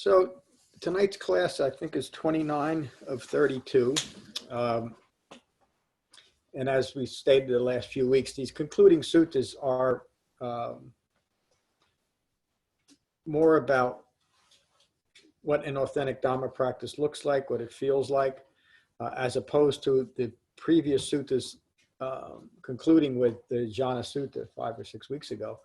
So tonight's class, I think, is 29 of 32. And as we stated the last few weeks, these concluding suttas are more about what an authentic Dhamma practice looks like, what it feels like, as opposed to the previous suttas concluding with the Jhana Sutta 5 or 6 weeks ago,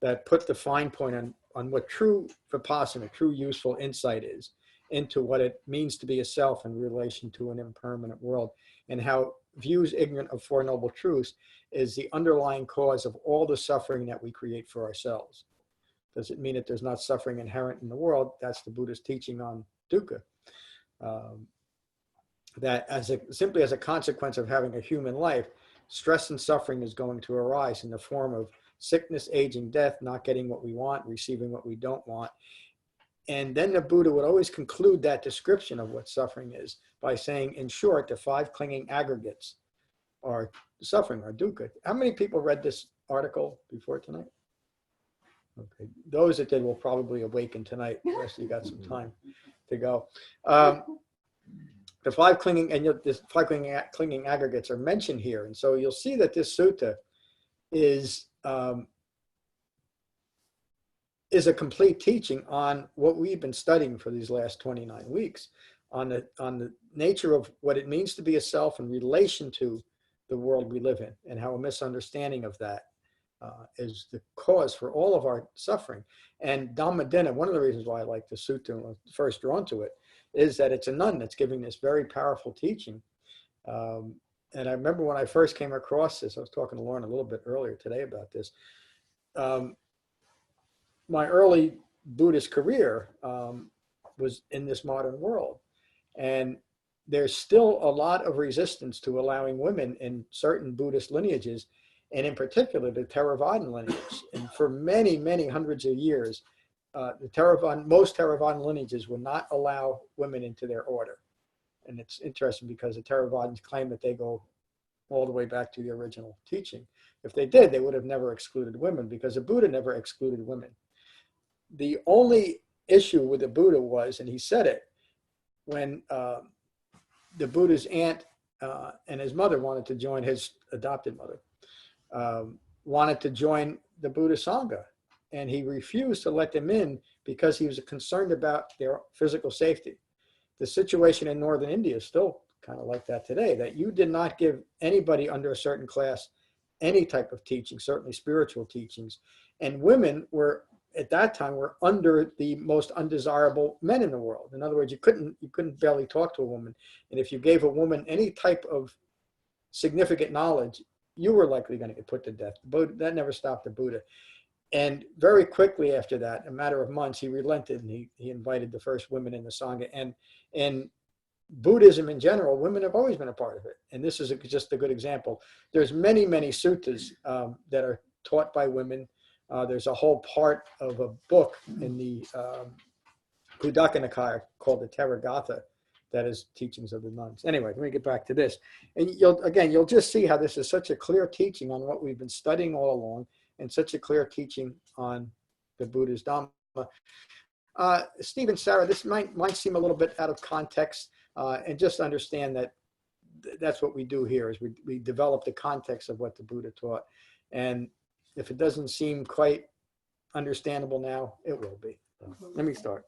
that put the fine point on what true Vipassana, true useful insight is into what it means to be a self in relation to an impermanent world, and how views ignorant of Four Noble Truths is the underlying cause of all the suffering that we create for ourselves. Does it mean that there's not suffering inherent in the world? That's the Buddha's teaching on Dukkha. That simply as a consequence of having a human life, stress and suffering is going to arise in the form of sickness, aging, death, not getting what we want, receiving what we don't want. And then the Buddha would always conclude that description of what suffering is by saying, in short, the 5 clinging aggregates are suffering, are dukkha. How many people read this article before tonight? Okay, those that did will probably awaken tonight. The rest of you got some time to go. The 5 clinging aggregates are mentioned here, and so you'll see that this sutta is a complete teaching on what we've been studying for these last 29 weeks, on the nature of what it means to be a self in relation to the world we live in, and how a misunderstanding of that is the cause for all of our suffering. And Dhamma, one of the reasons why I like the sutta and was first drawn to it, is that it's a nun that's giving this very powerful teaching. And I remember when I first came across this, I was talking to Lauren a little bit earlier today about this. My early Buddhist career was in this modern world. And there's still a lot of resistance to allowing women in certain Buddhist lineages, and in particular the Theravadan lineage. And for many, many hundreds of years, most Theravadan lineages would not allow women into their order. And it's interesting because the Theravadins claim that they go all the way back to the original teaching. If they did, they would have never excluded women, because the Buddha never excluded women. The only issue with the Buddha was, and he said it, when the Buddha's aunt and his mother wanted to join, his adopted mother, wanted to join the Buddha Sangha, and he refused to let them in because he was concerned about their physical safety. The situation in northern India is still kind of like that today, that you did not give anybody under a certain class any type of teaching, certainly spiritual teachings. And women were, at that time, were under the most undesirable men in the world. In other words, you couldn't barely talk to a woman. And if you gave a woman any type of significant knowledge, you were likely going to get put to death. But that never stopped the Buddha. And very quickly after that, a matter of months, he relented, and he invited the first women in the Sangha. And Buddhism in general, women have always been a part of it. And this is just a good example. There's many, many suttas that are taught by women. There's a whole part of a book in the Khuddaka Nikaya called the Theragatha that is teachings of the nuns. Anyway, let me get back to this. And you'll just see how this is such a clear teaching on what we've been studying all along, and such a clear teaching on the Buddha's Dhamma. Steve and Sarah, this might seem a little bit out of context, and just understand that that's what we do here, is we develop the context of what the Buddha taught. And if it doesn't seem quite understandable now, it will be. So let me start.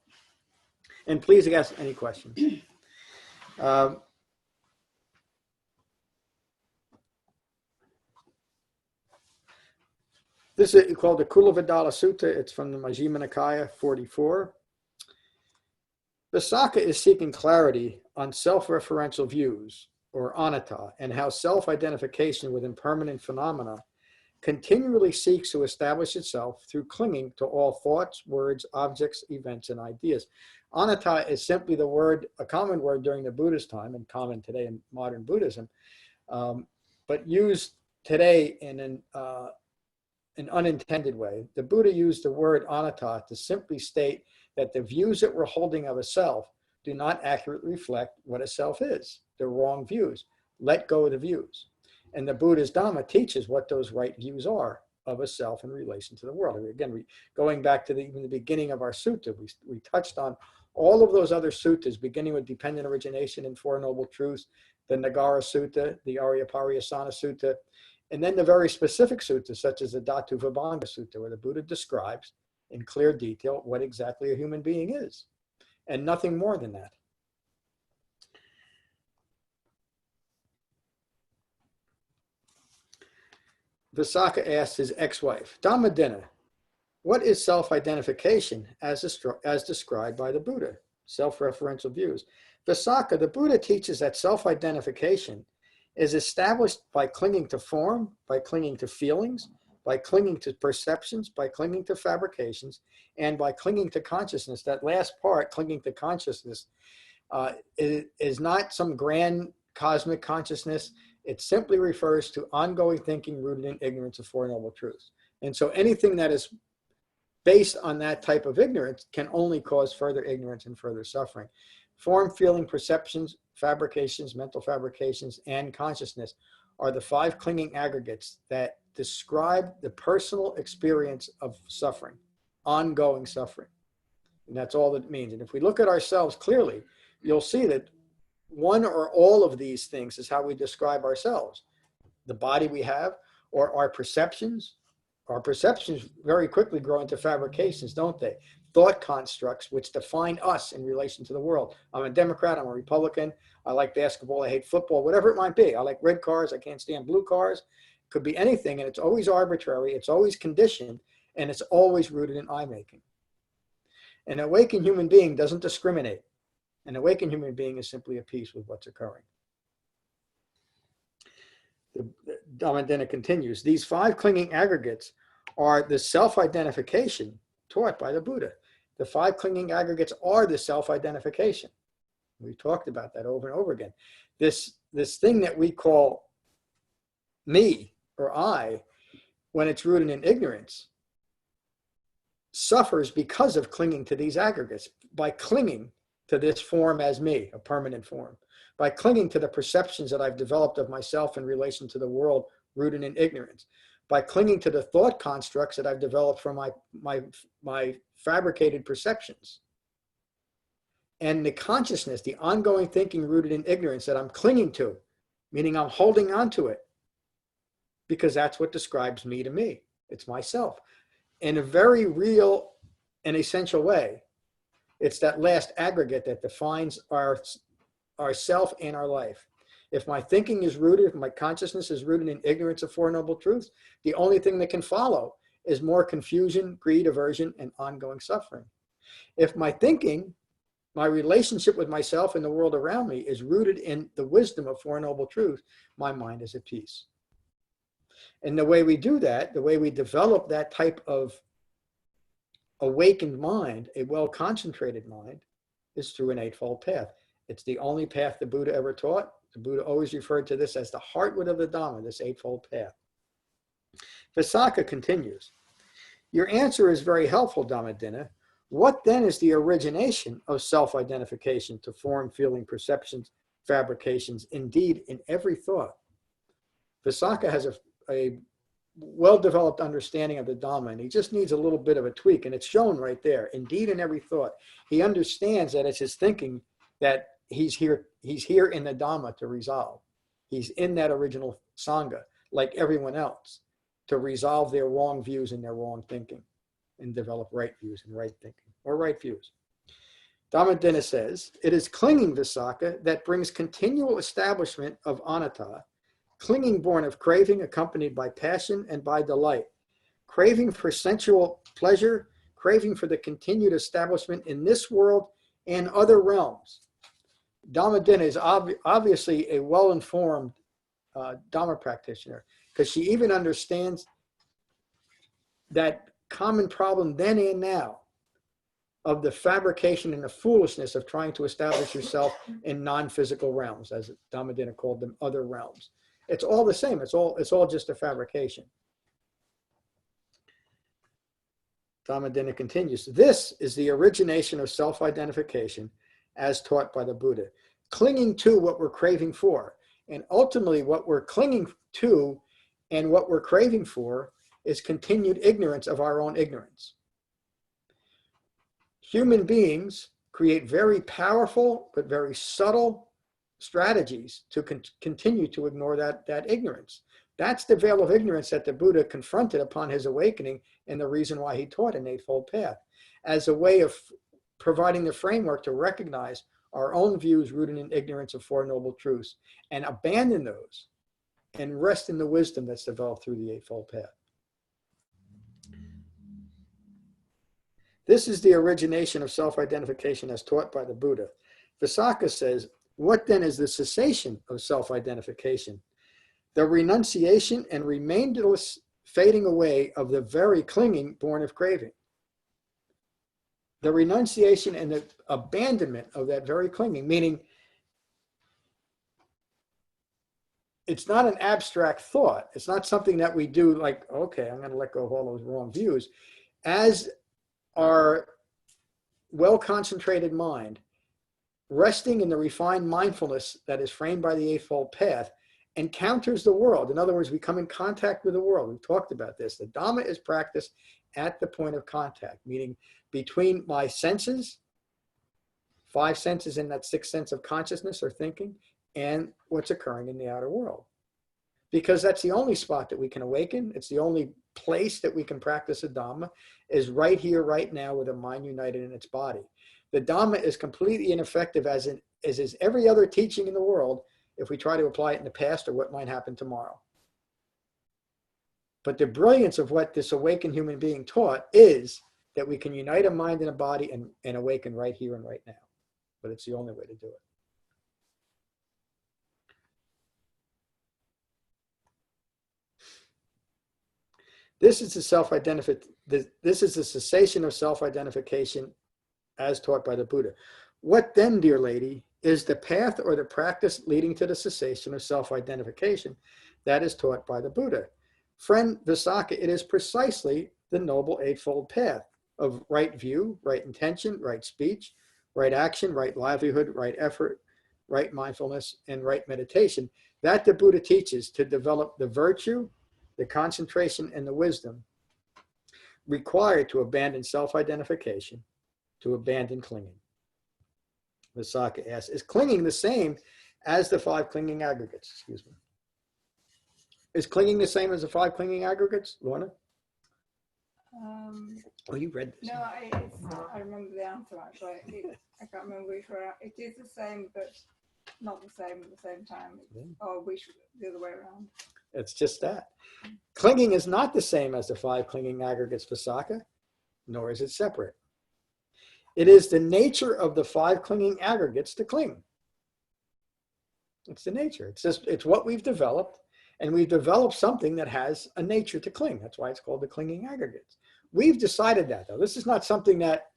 And please ask any questions. This is called the Culavedalla Sutta. It's from the Majjhima Nikaya 44. Visakha is seeking clarity on self-referential views, or anatta, and how self-identification with impermanent phenomena continually seeks to establish itself through clinging to all thoughts, words, objects, events, and ideas. Anatta is simply the word, a common word during the Buddha's time and common today in modern Buddhism, but used today in an unintended way. The Buddha used the word anatta to simply state that the views that we're holding of a self do not accurately reflect what a self is. They're wrong views. Let go of the views. And the Buddha's Dhamma teaches what those right views are of a self in relation to the world. Again, going back to even the beginning of our sutta, we touched on All of those other suttas, beginning with dependent origination and Four Noble Truths, the Nagara Sutta, the Aryapariyasana Sutta, and then the very specific suttas, such as the Dhatu Vibhanga Sutta, where the Buddha describes in clear detail what exactly a human being is, and nothing more than that. Visakha asked his ex-wife, Dhammadinna, what is self-identification as described by the Buddha? Self-referential views. Visakha, the Buddha teaches that self-identification is established by clinging to form, by clinging to feelings, by clinging to perceptions, by clinging to fabrications, and by clinging to consciousness. That last part, clinging to consciousness, is not some grand cosmic consciousness. It simply refers to ongoing thinking rooted in ignorance of Four Noble Truths. And so anything that is based on that type of ignorance can only cause further ignorance and further suffering. Form, feeling, perceptions, fabrications, mental fabrications, and consciousness are the 5 clinging aggregates that describe the personal experience of suffering, ongoing suffering. And that's all that it means. And if we look at ourselves clearly, you'll see that one or all of these things is how we describe ourselves. The body we have, or our perceptions. Our perceptions very quickly grow into fabrications, don't they? Thought constructs which define us in relation to the world. I'm a Democrat, I'm a Republican, I like basketball, I hate football, whatever it might be. I like red cars, I can't stand blue cars. It could be anything, and it's always arbitrary, it's always conditioned, and it's always rooted in I-making. An awakened human being doesn't discriminate. An awakened human being is simply at peace with what's occurring. The Dhammadinna continues, these 5 clinging aggregates are the self-identification taught by the Buddha. The 5 clinging aggregates are the self-identification. We've talked about that over and over again. This thing that we call me or I, when it's rooted in ignorance, suffers because of clinging to these aggregates, by clinging to this form as me, a permanent form, by clinging to the perceptions that I've developed of myself in relation to the world rooted in ignorance, by clinging to the thought constructs that I've developed from my fabricated perceptions, and the consciousness, the ongoing thinking rooted in ignorance that I'm clinging to, meaning I'm holding on to it, because that's what describes me to me. It's myself. In a very real and essential way, it's that last aggregate that defines our self and our life. If my thinking is rooted, if my consciousness is rooted in ignorance of Four Noble Truths, the only thing that can follow is more confusion, greed, aversion, and ongoing suffering. If my thinking, my relationship with myself and the world around me is rooted in the wisdom of Four Noble Truths, my mind is at peace. And the way we do that, the way we develop that type of awakened mind, a well-concentrated mind, is through an eightfold path. It's the only path the Buddha ever taught. The Buddha always referred to this as the heartwood of the Dhamma, this eightfold path. Visakha continues, your answer is very helpful, Dhammadinna. What then is the origination of self-identification to form, feeling, perceptions, fabrications, indeed in every thought? Visakha has a well-developed understanding of the Dhamma, and he just needs a little bit of a tweak, and it's shown right there. Indeed, in every thought, he understands that it's his thinking that he's here in the Dhamma to resolve. He's in that original sangha, like everyone else, to resolve their wrong views and their wrong thinking, and develop right views and right thinking, or right views. Dhammadinna says, it is clinging, Visakha, that brings continual establishment of anatta, clinging born of craving accompanied by passion and by delight, craving for sensual pleasure, craving for the continued establishment in this world and other realms. Dhammadinna is obviously a well-informed Dhamma practitioner, because she even understands that common problem then and now of the fabrication and the foolishness of trying to establish yourself in non-physical realms, as Dhammadinna called them, other realms. It's all the same. It's all just a fabrication. Dhammadinna continues, this is the origination of self-identification as taught by the Buddha, clinging to what we're craving for. And ultimately what we're clinging to and what we're craving for is continued ignorance of our own ignorance. Human beings create very powerful but very subtle strategies to continue to ignore that ignorance. That's the veil of ignorance that the Buddha confronted upon his awakening, and the reason why he taught an Eightfold Path, as a way of providing the framework to recognize our own views rooted in ignorance of Four Noble Truths and abandon those and rest in the wisdom that's developed through the Eightfold Path. This is the origination of self-identification as taught by the Buddha. Visakha says, what then is the cessation of self-identification? The renunciation and remainderless fading away of the very clinging born of craving. The renunciation and the abandonment of that very clinging, meaning it's not an abstract thought. It's not something that we do like, okay, I'm going to let go of all those wrong views. As our well-concentrated mind, resting in the refined mindfulness that is framed by the Eightfold Path, encounters the world. In other words, we come in contact with the world. We've talked about this. The Dhamma is practiced at the point of contact, meaning between my senses, 5 senses in that 6th sense of consciousness or thinking, and what's occurring in the outer world. Because that's the only spot that we can awaken. It's the only place that we can practice a Dhamma, is right here, right now, with a mind united in its body. The Dhamma is completely ineffective, as is every other teaching in the world, if we try to apply it in the past or what might happen tomorrow. But the brilliance of what this awakened human being taught is that we can unite a mind and a body and awaken right here and right now. But it's the only way to do it. This is the cessation of self-identification as taught by the Buddha. What then, dear lady, is the path or the practice leading to the cessation of self-identification that is taught by the Buddha? Friend Visakha, it is precisely the Noble Eightfold Path of right view, right intention, right speech, right action, right livelihood, right effort, right mindfulness, and right meditation that the Buddha teaches to develop the virtue, the concentration, and the wisdom required to abandon self-identification, to abandon clinging. Visakha asks, is clinging the same as the 5 clinging aggregates? Excuse me. Is clinging the same as the 5 clinging aggregates, Lorna? Oh, you read this. No, I remember the answer actually. I can't remember which way. It is the same, but not the same at the same time. Or the other way around. It's just that. Clinging is not the same as the 5 clinging aggregates, Visakha, nor is it separate. It is the nature of the 5 clinging aggregates to cling. It's the nature. It's what we've developed, and we've developed something that has a nature to cling. That's why it's called the clinging aggregates. We've decided that, though. This is not something that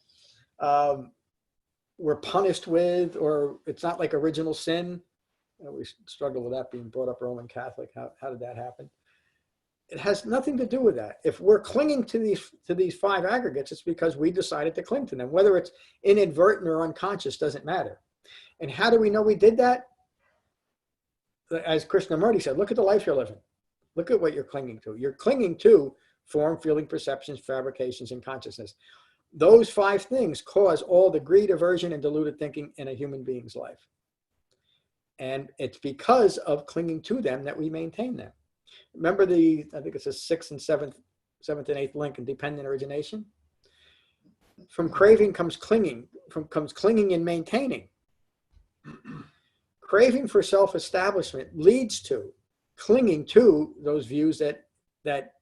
we're punished with, or it's not like original sin. We struggle with that being brought up Roman Catholic. How did that happen? It has nothing to do with that. If we're clinging to these 5 aggregates, it's because we decided to cling to them. Whether it's inadvertent or unconscious doesn't matter. And how do we know we did that? As Krishnamurti said, look at the life you're living. Look at what you're clinging to. You're clinging to form, feeling, perceptions, fabrications, and consciousness. Those 5 things cause all the greed, aversion, and deluded thinking in a human being's life. And it's because of clinging to them that we maintain them. Remember I think it's the 6th and 7th and 8th link in dependent origination? From craving comes clinging, comes clinging and maintaining. Craving for self-establishment leads to clinging to those views that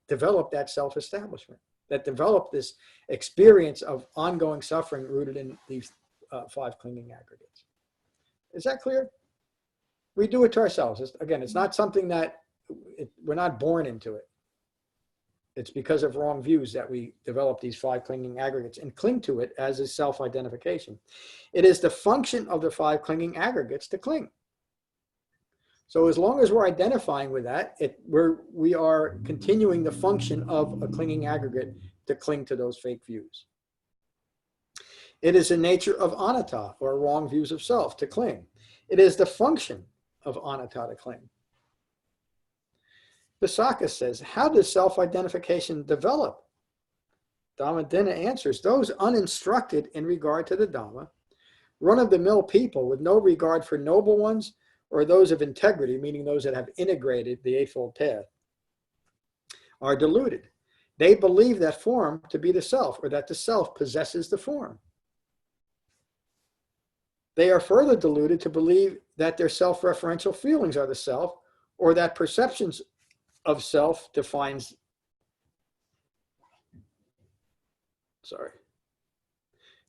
develop that self-establishment, that develop this experience of ongoing suffering rooted in these 5 clinging aggregates. Is that clear? We do it to ourselves. It's not something that we're not born into it. It's because of wrong views that we develop these 5 clinging aggregates and cling to it as a self-identification. It is the function of the 5 clinging aggregates to cling. So as long as we're identifying with that, we are continuing the function of a clinging aggregate to cling to those fake views. It is the nature of anatta, or wrong views of self, to cling. It is the function of anatta to cling. Visakha says, how does self-identification develop? Dhammadinna answers, those uninstructed in regard to the Dhamma Run-of-the-mill people with no regard for noble ones or those of integrity, meaning those that have integrated the Eightfold Path, are deluded. They believe that form to be the self, or that the self possesses the form. They are further deluded to believe that their self-referential feelings are the self, or that perceptions of self defines.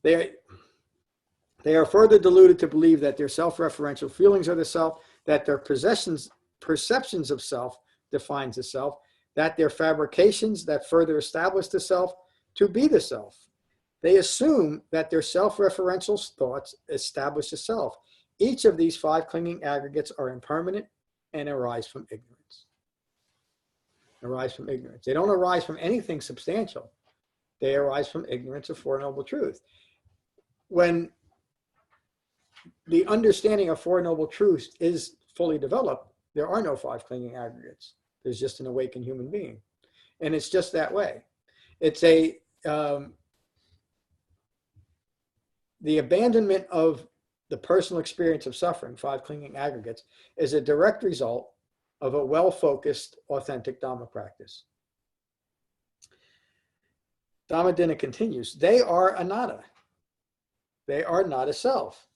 They are further deluded to believe that their self-referential feelings are the self, that their perceptions of self defines the self, that their fabrications that further establish the self to be the self. They assume that their self-referential thoughts establish the self. Each of these 5 clinging aggregates are impermanent and arise from ignorance. They don't arise from anything substantial. They arise from ignorance of Four Noble Truths. When the understanding of Four Noble Truths is fully developed, there are no 5 clinging aggregates. There's just an awakened human being. And it's just that way. It's the abandonment of the personal experience of suffering, 5 clinging aggregates, is a direct result of a well-focused, authentic Dhamma practice. Dhammadinna continues, they are anatta. They are not a self.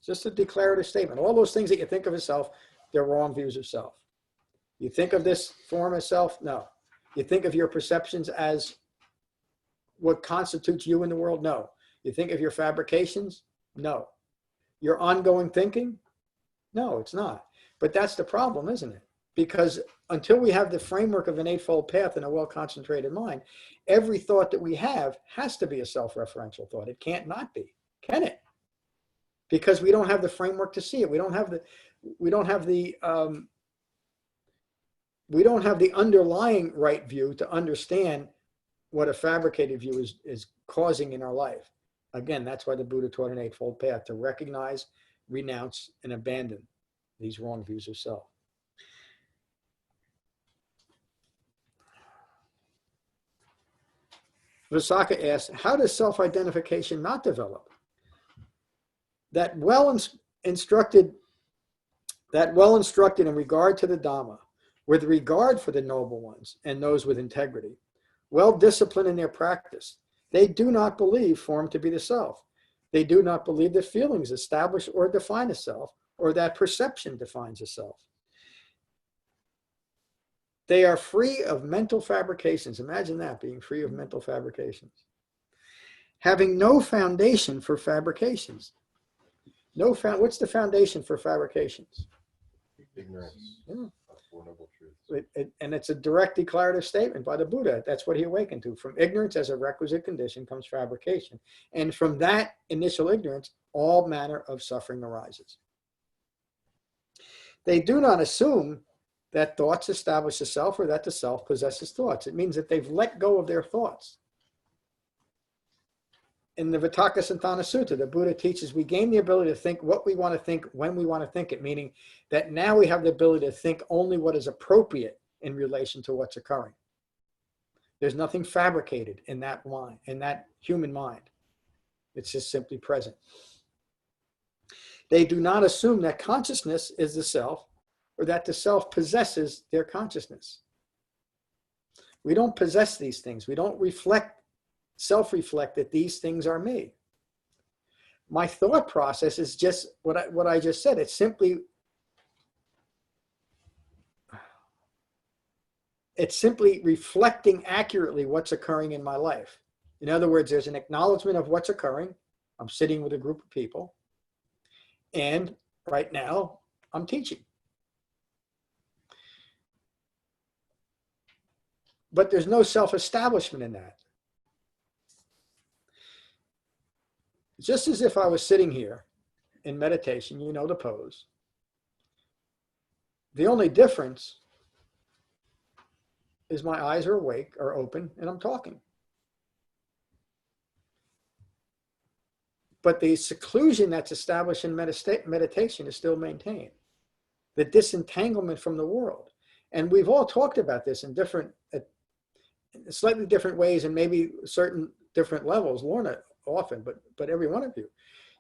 Just a declarative statement. All those things that you think of as self, they're wrong views of self. You think of this form as self? No. You think of your perceptions as what constitutes you in the world? No. You think of your fabrications? No. Your ongoing thinking? No, it's not. But that's the problem, isn't it? Because until we have the framework of an Eightfold Path and a well-concentrated mind, every thought that we have has to be a self-referential thought. It can't not be, can it? Because we don't have the framework to see it. We don't have the underlying right view to understand what a fabricated view is causing in our life. Again, that's why the Buddha taught an Eightfold Path, to recognize, renounce, and abandon these wrong views of self. Visakha asks, how does self-identification not develop? That well instructed in regard to the Dhamma, with regard for the noble ones and those with integrity, well disciplined in their practice, they do not believe form to be the self. They do not believe that feelings establish or define a self, or that perception defines a self. They are free of mental fabrications. Imagine that, being free of mental fabrications. Having no foundation for fabrications. What's the foundation for fabrications? Ignorance. Yeah. Four Noble Truths. And it's a direct declarative statement by the Buddha. That's what he awakened to. From ignorance as a requisite condition comes fabrication. And from that initial ignorance, all manner of suffering arises. They do not assume that thoughts establish the self, or that the self possesses thoughts. It means that they've let go of their thoughts. In the Visakha Sutta, the Buddha teaches we gain the ability to think what we want to think when we want to think it, meaning that now we have the ability to think only what is appropriate in relation to what's occurring. There's nothing fabricated in that mind, in that human mind. It's just simply present. They do not assume that consciousness is the self, or that the self possesses their consciousness. We don't possess these things. We don't self-reflect that these things are me. My thought process is just what I just said. It's simply reflecting accurately what's occurring in my life. In other words, there's an acknowledgement of what's occurring. I'm sitting with a group of people, and right now I'm teaching. But there's no self-establishment in that. Just as if I was sitting here in meditation, you know the pose. The only difference is my eyes are awake or open and I'm talking. But the seclusion that's established in meditation is still maintained. The disentanglement from the world. And we've all talked about this in slightly different ways and maybe certain different levels. Lorna often, but every one of you.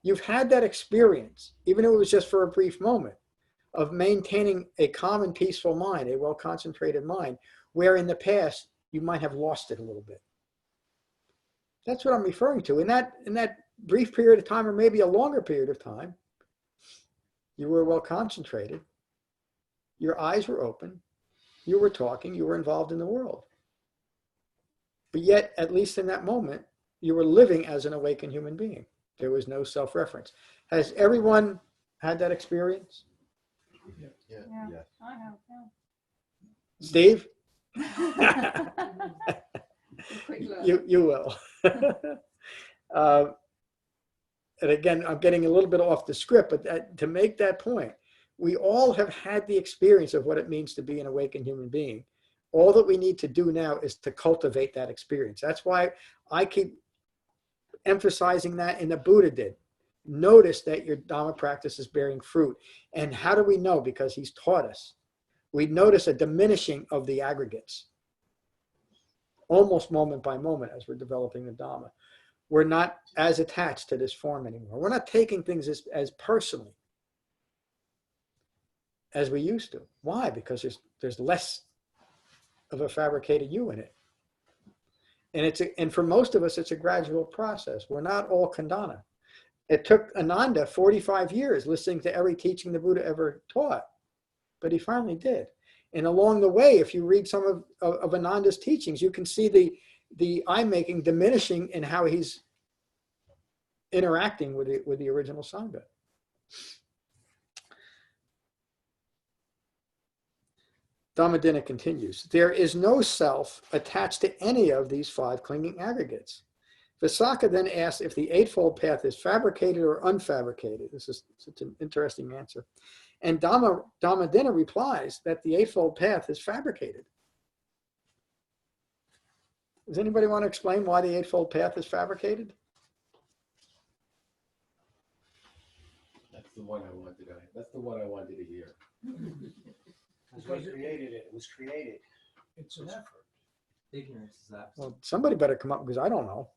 You've had that experience, even if it was just for a brief moment, of maintaining a calm and peaceful mind, a well-concentrated mind, where in the past you might have lost it a little bit. That's what I'm referring to. In that brief period of time, or maybe a longer period of time, you were well concentrated, your eyes were open, you were talking, you were involved in the world. But yet, at least in that moment, you were living as an awakened human being. There was no self-reference. Has everyone had that experience? Yeah. I have, Steve? yeah. Quick look. You will. And again, I'm getting a little bit off the script, but to make that point, we all have had the experience of what it means to be an awakened human being. All that we need to do now is to cultivate that experience. That's why I keep emphasizing that, and the Buddha did. Notice that your Dhamma practice is bearing fruit. And how do we know? Because he's taught us. We notice a diminishing of the aggregates, almost moment by moment as we're developing the Dhamma. We're not as attached to this form anymore. We're not taking things as personally as we used to. Why? Because there's less of a fabricated you in it. And for most of us, it's a gradual process. We're not all Khandana. It took Ananda 45 years listening to every teaching the Buddha ever taught, but he finally did. And along the way, if you read some of Ananda's teachings, you can see the I-making diminishing in how he's interacting with the original sangha. Dhammadinna continues, there is no self attached to any of these 5 clinging aggregates. Visakha then asks if the Eightfold Path is fabricated or unfabricated. This is such an interesting answer. And Dhammadinna replies that the Eightfold Path is fabricated. Does anybody want to explain why the Eightfold Path is fabricated? That's the one I wanted to hear. Because we created it. It was created. It's an effort. Ignorance is absent. Well, somebody better come up because I don't know.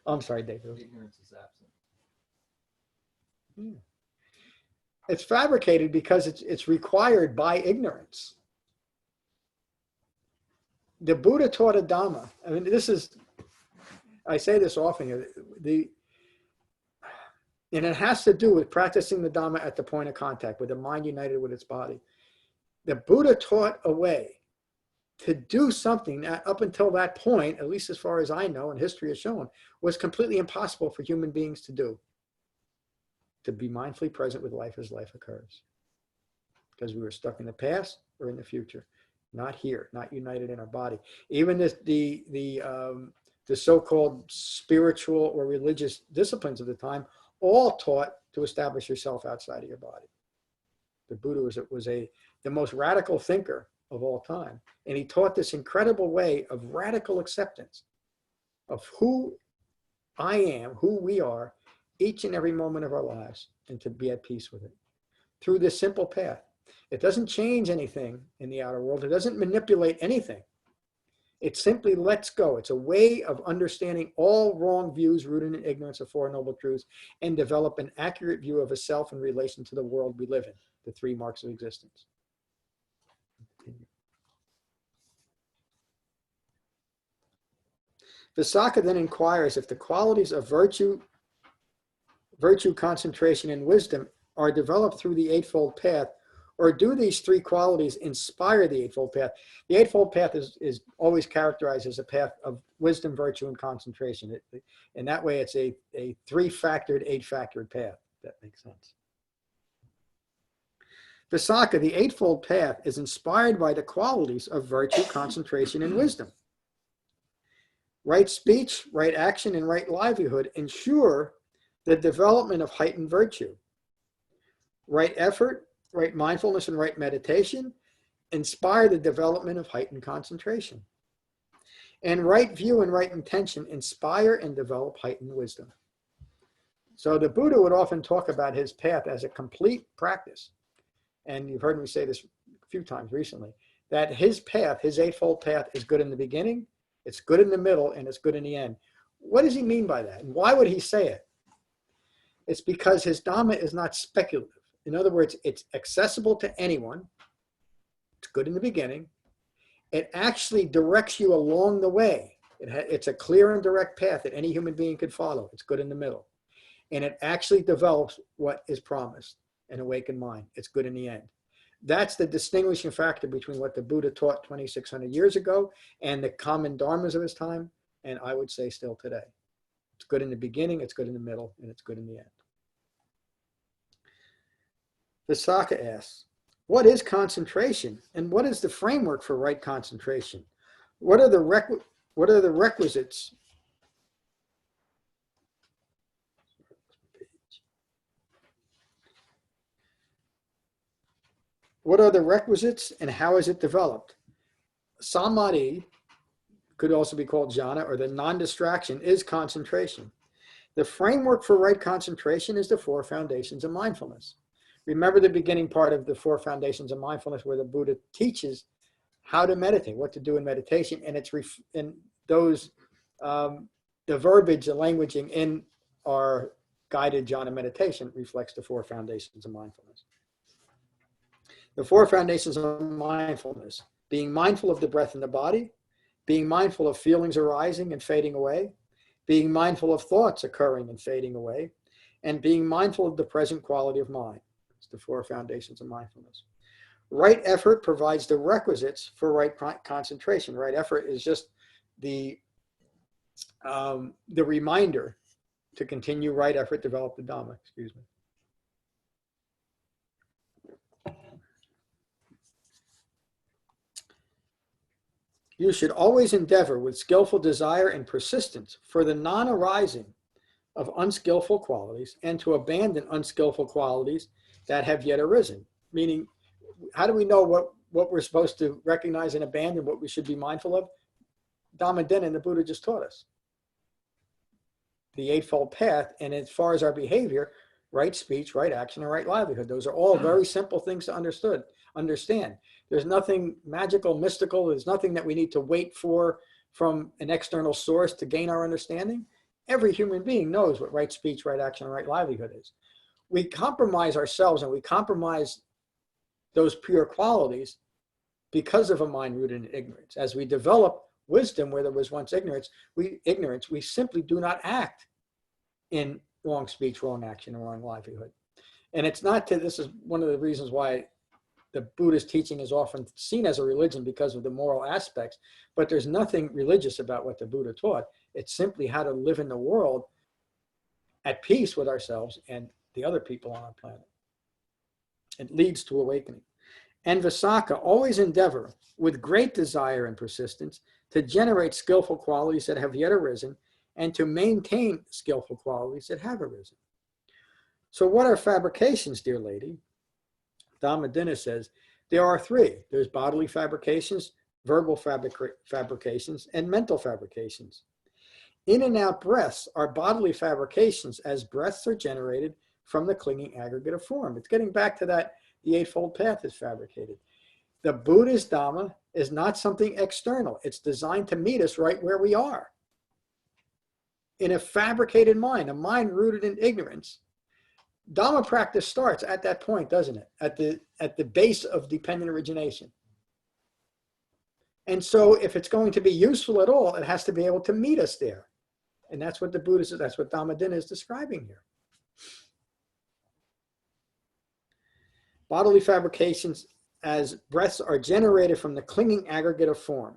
I'm sorry, David. Ignorance is absent. It's fabricated because it's required by ignorance. The Buddha taught a Dhamma. I mean, I say this often, and it has to do with practicing the Dhamma at the point of contact, with the mind united with its body. The Buddha taught a way to do something that up until that point, at least as far as I know and history has shown, was completely impossible for human beings to do. To be mindfully present with life as life occurs. Because we were stuck in the past or in the future. Not here, not united in our body. Even the so-called spiritual or religious disciplines of the time all taught to establish yourself outside of your body. The Buddha was the most radical thinker of all time. And he taught this incredible way of radical acceptance of who I am, who we are, each and every moment of our lives, and to be at peace with it. Through this simple path. It doesn't change anything in the outer world. It doesn't manipulate anything. It simply lets go. It's a way of understanding all wrong views rooted in ignorance of 4 Noble Truths and develop an accurate view of a self in relation to the world we live in, the 3 marks of existence. Visakha then inquires if the qualities of virtue, concentration, and wisdom are developed through the Eightfold Path, or do these 3 qualities inspire the Eightfold Path? The Eightfold Path is always characterized as a path of wisdom, virtue, and concentration. And that way it's a 3-factored, 8-factored path. That makes sense. Visakha, the Eightfold Path, is inspired by the qualities of virtue, concentration, and wisdom. Right speech, right action, and right livelihood ensure the development of heightened virtue. Right effort, right mindfulness, and right meditation inspire the development of heightened concentration. And right view and right intention inspire and develop heightened wisdom. So the Buddha would often talk about his path as a complete practice. And you've heard me say this a few times recently, that his path, his Eightfold Path, is good in the beginning, it's good in the middle, and it's good in the end. What does he mean by that? And why would he say it? It's because his Dhamma is not speculative. In other words, it's accessible to anyone. It's good in the beginning. It actually directs you along the way. It's a clear and direct path that any human being could follow. It's good in the middle. And it actually develops what is promised, an awakened mind. It's good in the end. That's the distinguishing factor between what the Buddha taught 2,600 years ago and the common dharmas of his time, and I would say still today. It's good in the beginning, it's good in the middle, and it's good in the end. Visakha asks, what is concentration, and what is the framework for right concentration? What are the requisites? What are the requisites and how is it developed? Samadhi, could also be called jhana, or the non-distraction, is concentration. The framework for right concentration is the 4 foundations of mindfulness. Remember the beginning part of the 4 foundations of mindfulness where the Buddha teaches how to meditate, what to do in meditation, and it's in those the verbiage, the languaging in our guided jhana meditation reflects the 4 foundations of mindfulness. The 4 foundations of mindfulness: being mindful of the breath in the body, being mindful of feelings arising and fading away, being mindful of thoughts occurring and fading away, and being mindful of the present quality of mind. It's the 4 foundations of mindfulness. Right effort provides the requisites for right concentration. Right effort is just the reminder to continue right effort, develop the Dhamma. Excuse me. You should always endeavor with skillful desire and persistence for the non-arising of unskillful qualities and to abandon unskillful qualities that have yet arisen. Meaning, how do we know what we're supposed to recognize and abandon, what we should be mindful of? Dhamma and the Buddha just taught us. The Eightfold Path, and as far as our behavior, right speech, right action, and right livelihood. Those are all very simple things to understand. There's nothing magical, mystical. There's nothing that we need to wait for from an external source to gain our understanding. Every human being knows what right speech, right action, and right livelihood is. We compromise ourselves and we compromise those pure qualities because of a mind rooted in ignorance. As we develop wisdom where there was once ignorance, we simply do not act in wrong speech, wrong action, and wrong livelihood. And it's not this is one of the reasons why the Buddhist teaching is often seen as a religion because of the moral aspects, but there's nothing religious about what the Buddha taught. It's simply how to live in the world at peace with ourselves and the other people on our planet. It leads to awakening. And Visakha, always endeavor with great desire and persistence to generate skillful qualities that have yet arisen and to maintain skillful qualities that have arisen. So what are fabrications, dear lady? Dhamma says there are 3. There's bodily fabrications, verbal fabrications, and mental fabrications. In and out breaths are bodily fabrications as breaths are generated from the clinging aggregate of form. It's getting back to that the Eightfold Path is fabricated. The Buddha's Dhamma is not something external. It's designed to meet us right where we are. In a fabricated mind, a mind rooted in ignorance, Dhamma practice starts at that point, doesn't it? At the base of dependent origination. And so if it's going to be useful at all, it has to be able to meet us there. And that's what the Buddha says, that's what Dhamma is describing here. Bodily fabrications as breaths are generated from the clinging aggregate of form.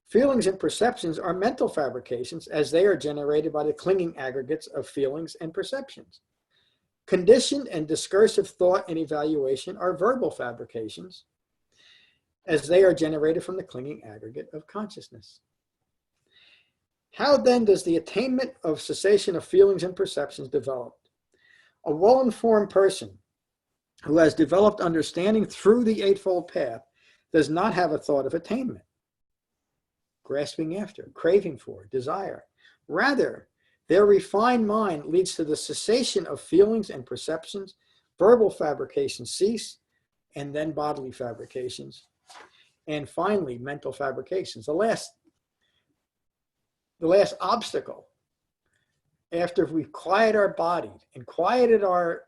Feelings and perceptions are mental fabrications as they are generated by the clinging aggregates of feelings and perceptions. Conditioned and discursive thought and evaluation are verbal fabrications as they are generated from the clinging aggregate of consciousness. How then does the attainment of cessation of feelings and perceptions develop? A well-informed person who has developed understanding through the Eightfold Path does not have a thought of attainment, grasping after, craving for, desire. Rather, their refined mind leads to the cessation of feelings and perceptions, verbal fabrications cease, and then bodily fabrications, and finally mental fabrications. The last obstacle after we quiet our body and quieted our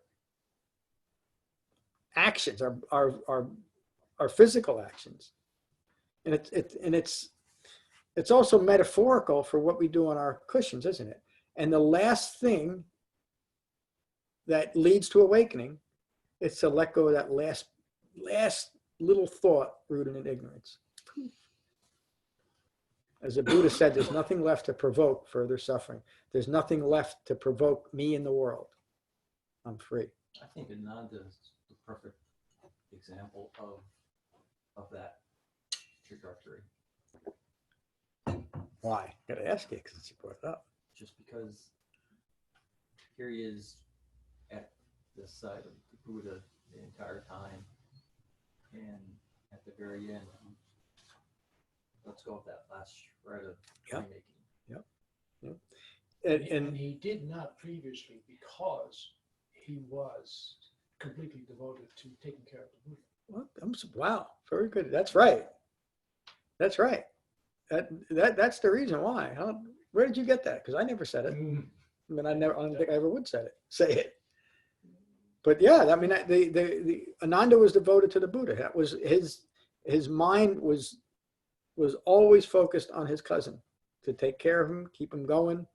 actions, our physical actions, and it's also metaphorical for what we do on our cushions, isn't it? And the last thing that leads to awakening is to let go of that last little thought rooted in ignorance. As the Buddha said, there's nothing left to provoke further suffering. There's nothing left to provoke me in the world. I'm free. I think Ananda is the perfect example of that trajectory. Why? Gotta ask you since you brought it up. Just because here he is at the side of the Buddha the entire time, and at the very end, let's go with that last shred of making. Yep. And he did not previously, because he was completely devoted to taking care of the Buddha. Wow, very good. That's right. That's right. That's the reason why. Where did you get that? Because I never said it. I mean, I don't think I ever would say it. But yeah, I mean, the Ananda was devoted to the Buddha. That was his mind was always focused on his cousin, to take care of him, keep him going.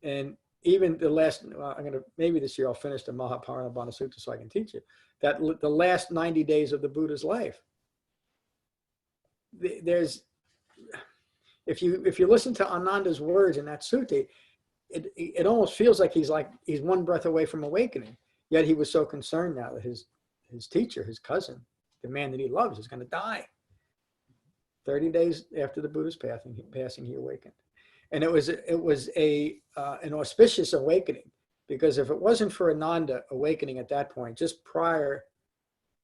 And even the last, maybe this year I'll finish the Mahaparinibbana Sutta so I can teach you, that the last 90 days of the Buddha's life. There's, if you listen to Ananda's words in that sutta, it almost feels like he's one breath away from awakening. Yet he was so concerned now that his teacher, his cousin, the man that he loves, is going to die. 30 days after the Buddha's passing, he awakened. And it was an auspicious awakening, because if it wasn't for Ananda awakening at that point, just prior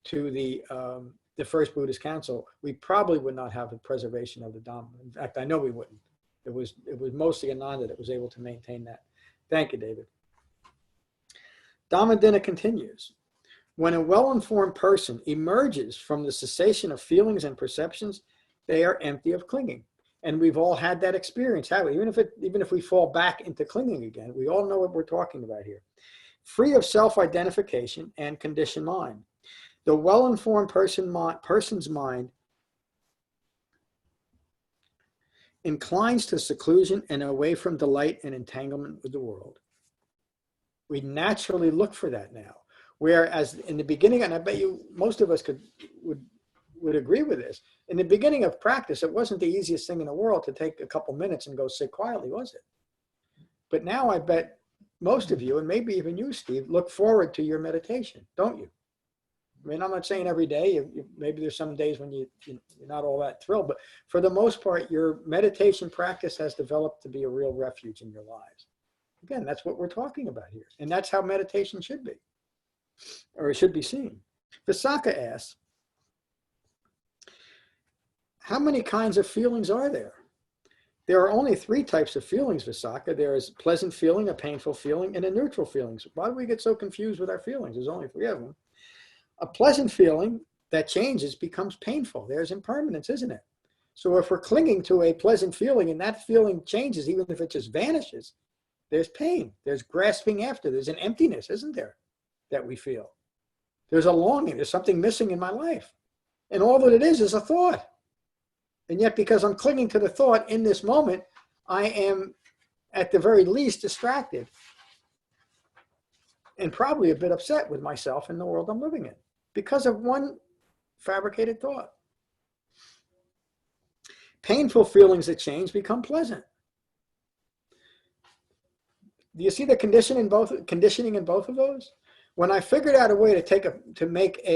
to the first Buddhist council, we probably would not have the preservation of the Dhamma. In fact, I know we wouldn't. It was mostly Ananda that was able to maintain that. Thank you, David. Dhammadinna continues. When a well-informed person emerges from the cessation of feelings and perceptions, they are empty of clinging. And we've all had that experience, haven't we? Even if we fall back into clinging again, we all know what we're talking about here. Free of self-identification and conditioned mind. The well-informed person's mind inclines to seclusion and away from delight and entanglement with the world. We naturally look for that now. Whereas in the beginning, and I bet you most of us would agree with this, in the beginning of practice, it wasn't the easiest thing in the world to take a couple minutes and go sit quietly, was it? But now I bet most of you, and maybe even you, Steve, look forward to your meditation, don't you? I mean, I'm not saying every day. Maybe there's some days when you're not all that thrilled, but for the most part, your meditation practice has developed to be a real refuge in your lives. Again, that's what we're talking about here. And that's how meditation should be, or it should be seen. Visakha asks, how many kinds of feelings are there? There are only 3 types of feelings, Visakha. There is pleasant feeling, a painful feeling, and a neutral feeling. Why do we get so confused with our feelings? There's only 3 of them. A pleasant feeling that changes becomes painful. There's impermanence, isn't it? So if we're clinging to a pleasant feeling and that feeling changes, even if it just vanishes, there's pain. There's grasping after. There's an emptiness, isn't there, that we feel? There's a longing. There's something missing in my life. And all that it is a thought. And yet, because I'm clinging to the thought in this moment, I am at the very least distracted and probably a bit upset with myself and the world I'm living in because of one fabricated thought. Painful feelings that change become pleasant. Do you see the conditioning in both of those? When I figured out a way to make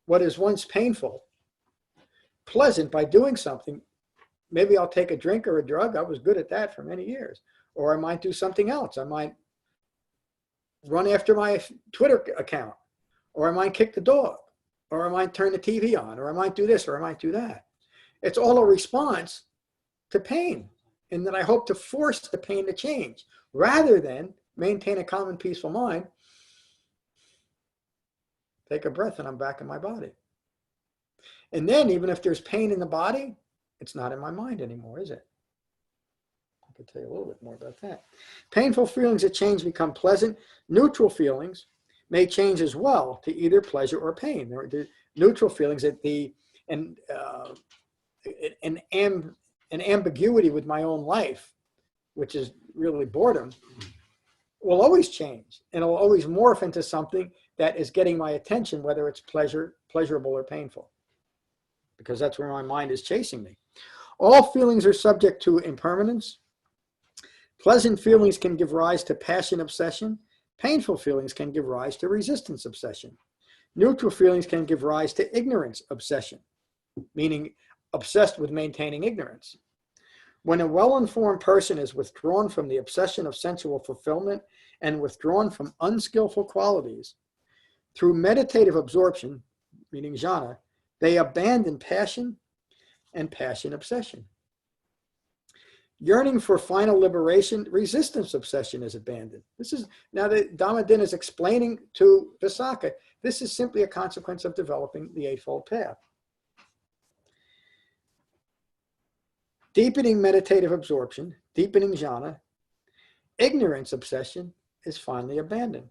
what is once painful pleasant by doing something, maybe I'll take a drink or a drug. I was good at that for many years. Or I might do something else. I might run after my Twitter account, or I might kick the dog, or I might turn the TV on, or I might do this, or I might do that. It's all a response to pain, and that I hope to force the pain to change rather than maintain a calm and peaceful mind. Take a breath and I'm back in my body. And then even if there's pain in the body, it's not in my mind anymore, is it? could tell you a little bit more about that. Painful feelings that change become pleasant. Neutral feelings may change as well to either pleasure or pain. The neutral feelings that an ambiguity with my own life, which is really boredom, will always change, and it will always morph into something that is getting my attention, whether it's pleasurable or painful, because that's where my mind is chasing me. All feelings are subject to impermanence. Pleasant feelings can give rise to passion obsession. Painful feelings can give rise to resistance obsession. Neutral feelings can give rise to ignorance obsession, meaning obsessed with maintaining ignorance. When a well-informed person is withdrawn from the obsession of sensual fulfillment and withdrawn from unskillful qualities, through meditative absorption, meaning jhana, they abandon passion and passion obsession. Yearning for final liberation, resistance obsession is abandoned. This is, now that Dhamma is explaining to Visakha, this is simply a consequence of developing the Eightfold Path. Deepening meditative absorption, deepening jhana, ignorance obsession is finally abandoned.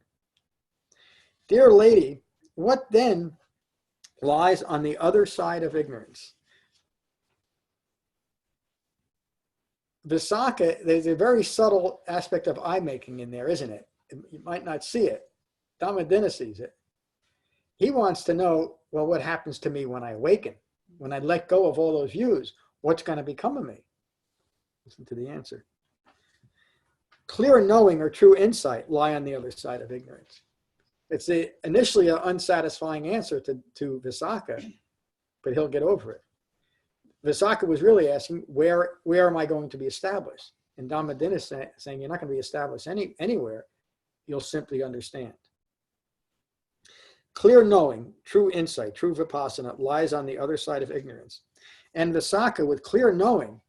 Dear lady, what then lies on the other side of ignorance? Visakha, there's a very subtle aspect of eye-making in there, isn't it? You might not see it. Dhamma sees it. He wants to know, well, what happens to me when I awaken? When I let go of all those views, what's going to become of me? Listen to the answer. Clear knowing or true insight lie on the other side of ignorance. It's initially an unsatisfying answer to Visakha, but he'll get over it. Visakha was really asking, where am I going to be established? And Dhamma is saying, you're not going to be established anywhere. You'll simply understand. Clear knowing, true insight, true Vipassana lies on the other side of ignorance. And Visakha, with clear knowing,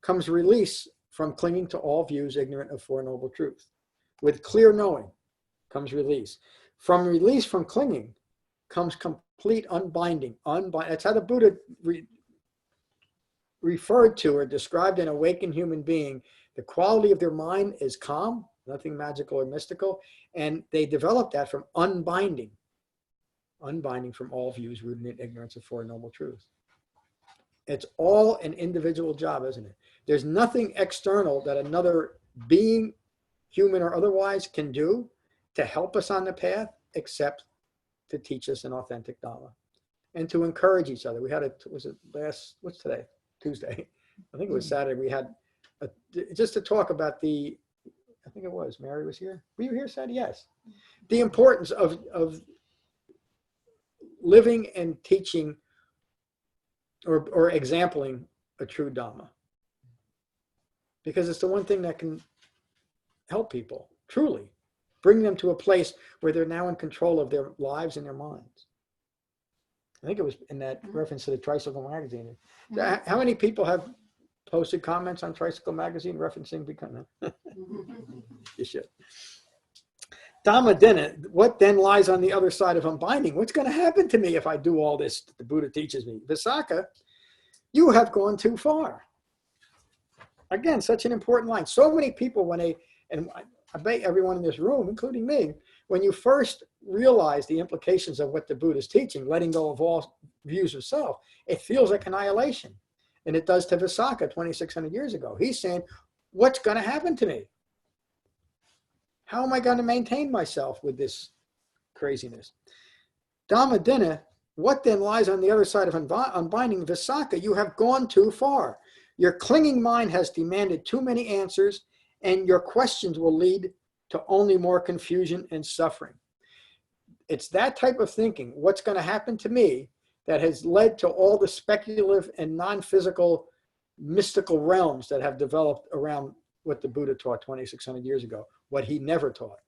comes release from clinging to all views ignorant of Four Noble Truths. With clear knowing comes release. From release from clinging comes complete unbinding. That's how the Buddha referred to or described an awakened human being. The quality of their mind is calm, nothing magical or mystical, and they developed that from unbinding from all views rooted in ignorance of Four Noble Truths. It's all an individual job, isn't it? There's nothing external that another being, human or otherwise, can do to help us on the path except to teach us an authentic Dhamma and to encourage each other. We had what's today? Tuesday. I think it was Saturday. We had just to talk about I think it was, Mary was here. Were you here Saturday? Yes. The importance of living and teaching or exempling a true Dhamma. Because it's the one thing that can help people, truly. Bring them to a place where they're now in control of their lives and their minds. I think it was in that reference to the Tricycle Magazine. How many people have posted comments on Tricycle Magazine referencing becoming? You should. Dhamma, what then lies on the other side of unbinding? What's going to happen to me if I do all this that the Buddha teaches me? Visakha, you have gone too far. Again, such an important line. So many people, and I bet everyone in this room, including me, when you first realize the implications of what the Buddha is teaching, letting go of all views of self, it feels like annihilation. And it does to Visakha 2,600 years ago. He's saying, what's going to happen to me? How am I going to maintain myself with this craziness? Dhamma, what then lies on the other side of unbinding? Visakha, you have gone too far. Your clinging mind has demanded too many answers, and your questions will lead to only more confusion and suffering. It's that type of thinking, what's going to happen to me, that has led to all the speculative and non-physical mystical realms that have developed around what the Buddha taught 2,600 years ago, what he never taught.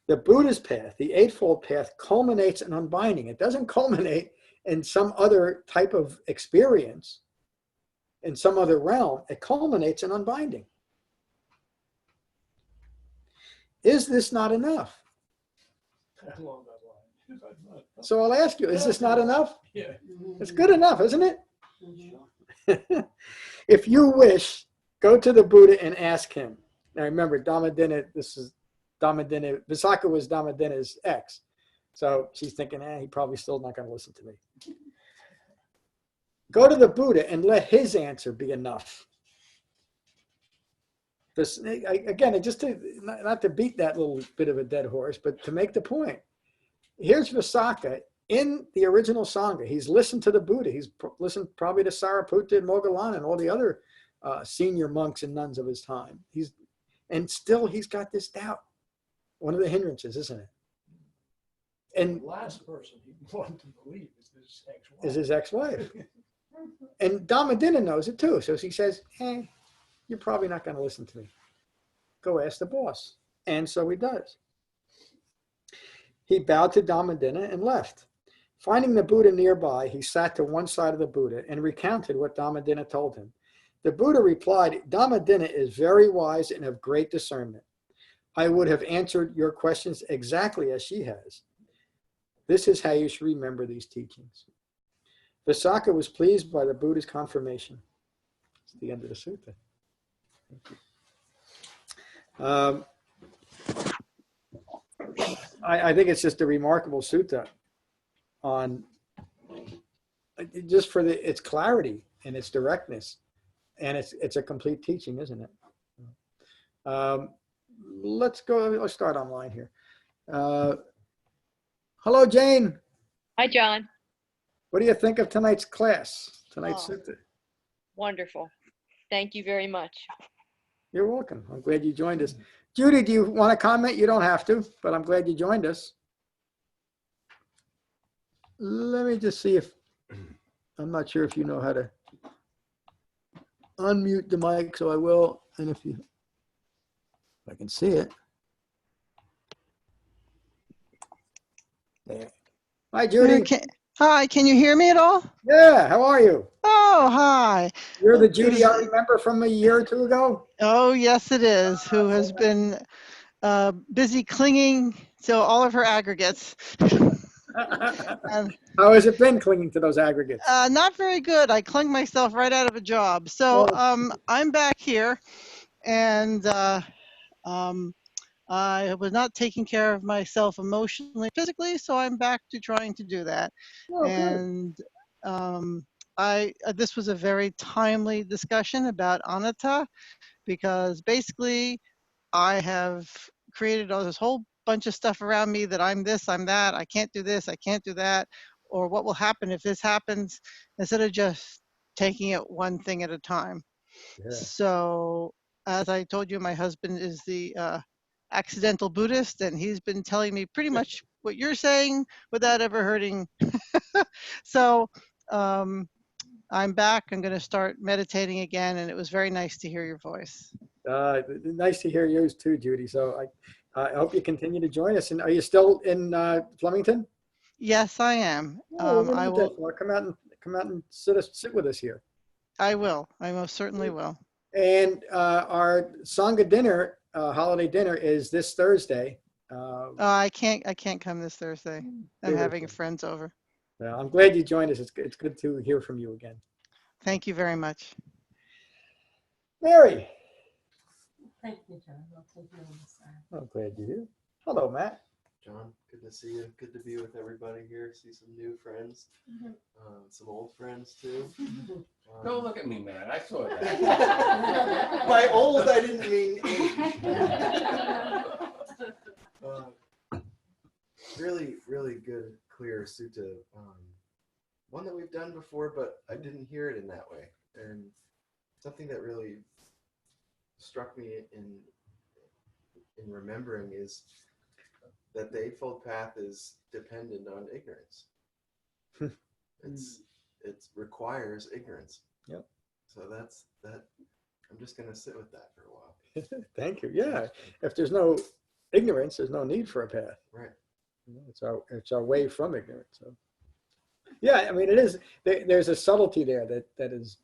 The Buddha's path, the Eightfold Path, culminates in unbinding. It doesn't culminate in some other type of experience, in some other realm. It culminates in unbinding. Is this not enough? Along that line. So I'll ask you, is this not enough? Yeah. It's good enough, isn't it? If you wish, go to the Buddha and ask him. Now remember, Dhammadinna, Visakha was Dhammadinna's ex. So she's thinking, he probably still not going to listen to me. Go to the Buddha and let his answer be enough. This, again, just to, not to beat that little bit of a dead horse, but to make the point. Here's Visakha in the original sangha. He's listened to the Buddha. He's listened probably to Sariputta and Moggallana and all the other senior monks and nuns of his time. And still he's got this doubt. One of the hindrances, isn't it? And The last person he wanted to believe is his ex-wife. Is his ex-wife. And Dhammadinna knows it too. So he says, you're probably not going to listen to me. Go ask the boss. And so he does. He bowed to Dhammadinna and left. Finding the Buddha nearby, he sat to one side of the Buddha and recounted what Dhammadinna told him. The Buddha replied, Dhammadinna is very wise and of great discernment. I would have answered your questions exactly as she has. This is how you should remember these teachings. Visakha was pleased by the Buddha's confirmation. It's the end of the sutta. I think it's just a remarkable sutta on just for its clarity and its directness, and it's a complete teaching, isn't it? Let's start online here. Hello, Jane. Hi, John. What do you think of tonight's class? Tonight's sutta? Wonderful. Thank you very much. You're welcome. I'm glad you joined us. Judy, do you want to comment? You don't have to, but I'm glad you joined us. Let me just see if, I'm not sure if you know how to unmute the mic, so I will. And if I can see it. There. Hi, Judy. Hi, can you hear me at all? Yeah, how are you? Oh, hi. You're the Judy I remember from a year or two ago? Oh, yes, it is, who has been busy clinging to all of her aggregates. How has it been clinging to those aggregates? Not very good. I clung myself right out of a job. So I'm back here, and I was not taking care of myself emotionally, physically, so I'm back to trying to do that. Oh, and this was a very timely discussion about Anatta, because basically I have created all this whole bunch of stuff around me that I'm this, I'm that, I can't do this, I can't do that, or what will happen if this happens, instead of just taking it one thing at a time. Yeah. So as I told you, my husband is the accidental Buddhist, and he's been telling me pretty much what you're saying without ever hurting. So I'm back. I'm going to start meditating again, and it was very nice to hear your voice. Nice to hear yours too, Judy. So I hope you continue to join us. And are you still in Flemington? Yes, I am. I will come out and sit with us here. I will. I most certainly will. And our sangha dinner, holiday dinner, is this Thursday. I can't come this Thursday. I'm having friends over. I'm glad you joined us. It's good to hear from you again. Thank you very much. Mary. Thank you, John. I'll take you on the side. I'm glad you're here. Hello, Matt. John, good to see you. Good to be with everybody here. See some new friends, some old friends too. Don't look at me, man. I saw that. By old, I didn't mean age. Really good, clear sutta. One that we've done before, but I didn't hear it in that way. And something that really struck me in remembering is that the Eightfold Path is dependent on ignorance. It requires ignorance. Yep. So that's that. I'm just going to sit with that for a while. Thank you. Yeah. If there's no ignorance, there's no need for a path. Right. It's our way from ignorance. So. Yeah, I mean, it is. There's a subtlety there that is